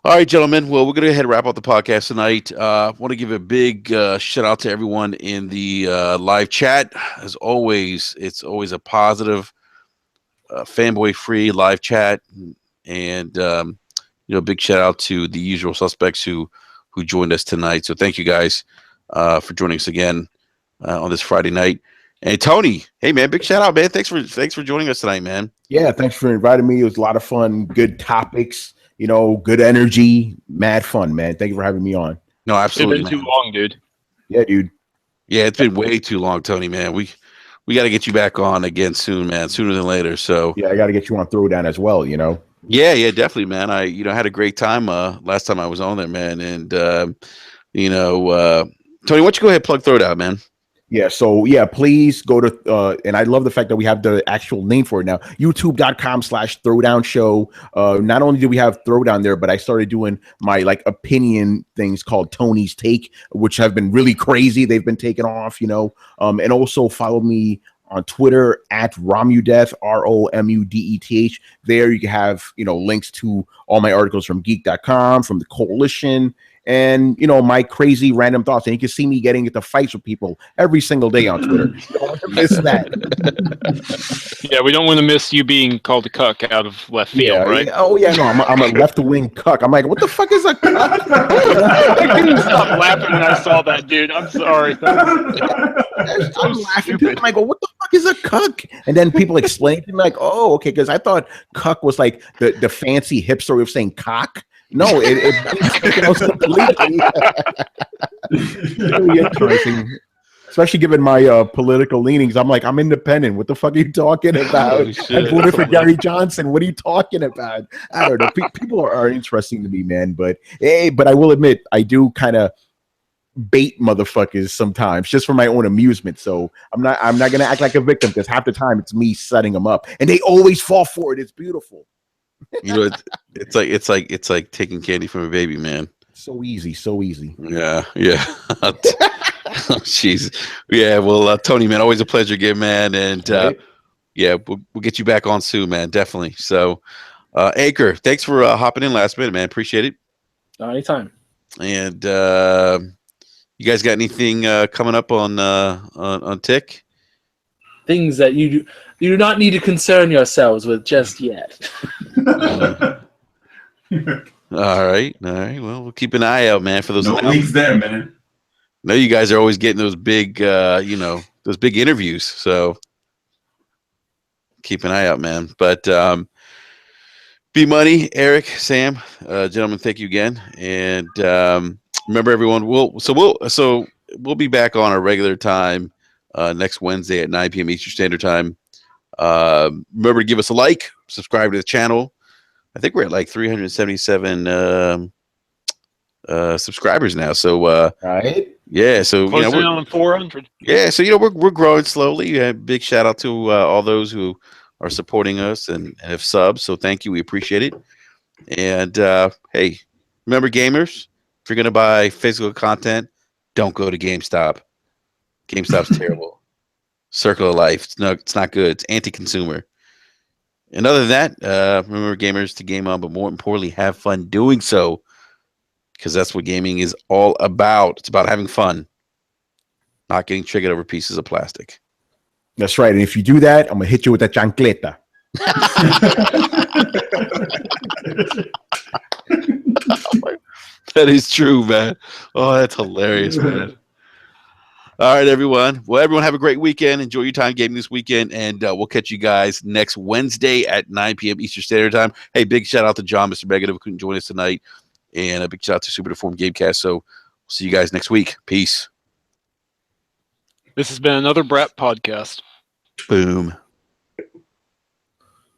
all right, gentlemen. Well, we're gonna go ahead and wrap up the podcast tonight. I want to give a big shout out to everyone in the live chat. As always, it's always a positive, fanboy-free live chat, and big shout out to the usual suspects who joined us tonight. So thank you guys for joining us again on this Friday night. And Tony, hey man, big shout out, man. Thanks for joining us tonight, man. Yeah, thanks for inviting me. It was a lot of fun, good topics, good energy, mad fun, man. Thank you for having me on. No, absolutely. It's been too long, dude. Yeah, dude. Yeah, it's been way too long, Tony, man. We got to get you back on again soon, man. Sooner than later. So yeah, I got to get you on Throwdown as well. Yeah, definitely, man. I had a great time last time I was on there, man. And Tony, why don't you go ahead and plug Throwdown, man? Yeah, so please go to and I love the fact that we have the actual name for it now, youtube.com/Throwdown Show. Not only do we have Throwdown there, but I started doing my opinion things called Tony's Take, which have been really crazy. They've been taken off, and also follow me on Twitter at Romudeth, ROMUDETH. There you can have, links to all my articles from geek.com, from the Coalition, and, my crazy random thoughts. And you can see me getting into fights with people every single day on Twitter. You don't want to miss that. Yeah, we don't want to miss you being called a cuck out of left field, right? Yeah. Oh, yeah, no, I'm a left-wing cuck. I'm like, what the fuck is a cuck? I couldn't stop laughing when I saw that, dude. I'm sorry. I'm laughing too. I'm like, what the fuck is a cuck? And then people explain to me like, oh, okay, because I thought cuck was like the fancy hipster way of saying cock. No, it's completely really interesting. Especially given my political leanings. I'm like, I'm independent. What the fuck are you talking about? I voted for Gary Johnson. What are you talking about? I don't know. People are interesting to me, man. But I will admit, I do kind of bait motherfuckers sometimes just for my own amusement. So I'm not gonna act like a victim, because half the time it's me setting them up, and they always fall for it. It's beautiful. It's like taking candy from a baby, man. So easy. Yeah. Jeez. Yeah. Well, Tony, man, always a pleasure again, man. And we'll get you back on soon, man. Definitely. So, Anchor, thanks for hopping in last minute, man. Appreciate it. Anytime. And you guys got anything coming up on Tick? Things that you do not need to concern yourselves with just yet. All right. Well, we'll keep an eye out, man, for those. No links there, man. I know you guys are always getting those big, those big interviews. So keep an eye out, man. But B Money, Eric, Sam, gentlemen, thank you again. And remember, everyone, we'll be back on our regular time next Wednesday at 9 p.m. Eastern Standard Time. Remember to give us a like, subscribe to the channel. I think we're at like 377 subscribers now. So right. Yeah, so closing in on 400. Yeah, so we're growing slowly. Big shout out to all those who are supporting us and have subs. So thank you, we appreciate it. And hey, remember, gamers, if you're gonna buy physical content, don't go to GameStop. GameStop's terrible. Circle of Life, it's not good. It's anti-consumer. And other than that, remember, gamers, to game on, but more importantly, have fun doing so. Because that's what gaming is all about. It's about having fun, not getting triggered over pieces of plastic. That's right. And if you do that, I'm going to hit you with a chancleta. That is true, man. Oh, that's hilarious, man. All right, everyone. Well, everyone have a great weekend. Enjoy your time gaming this weekend, and we'll catch you guys next Wednesday at 9 p.m. Eastern Standard Time. Hey, big shout out to John, Mr. Megan, who couldn't join us tonight, and a big shout out to Super Deformed Gamecast. So we'll see you guys next week. Peace. This has been another Brat podcast. Boom.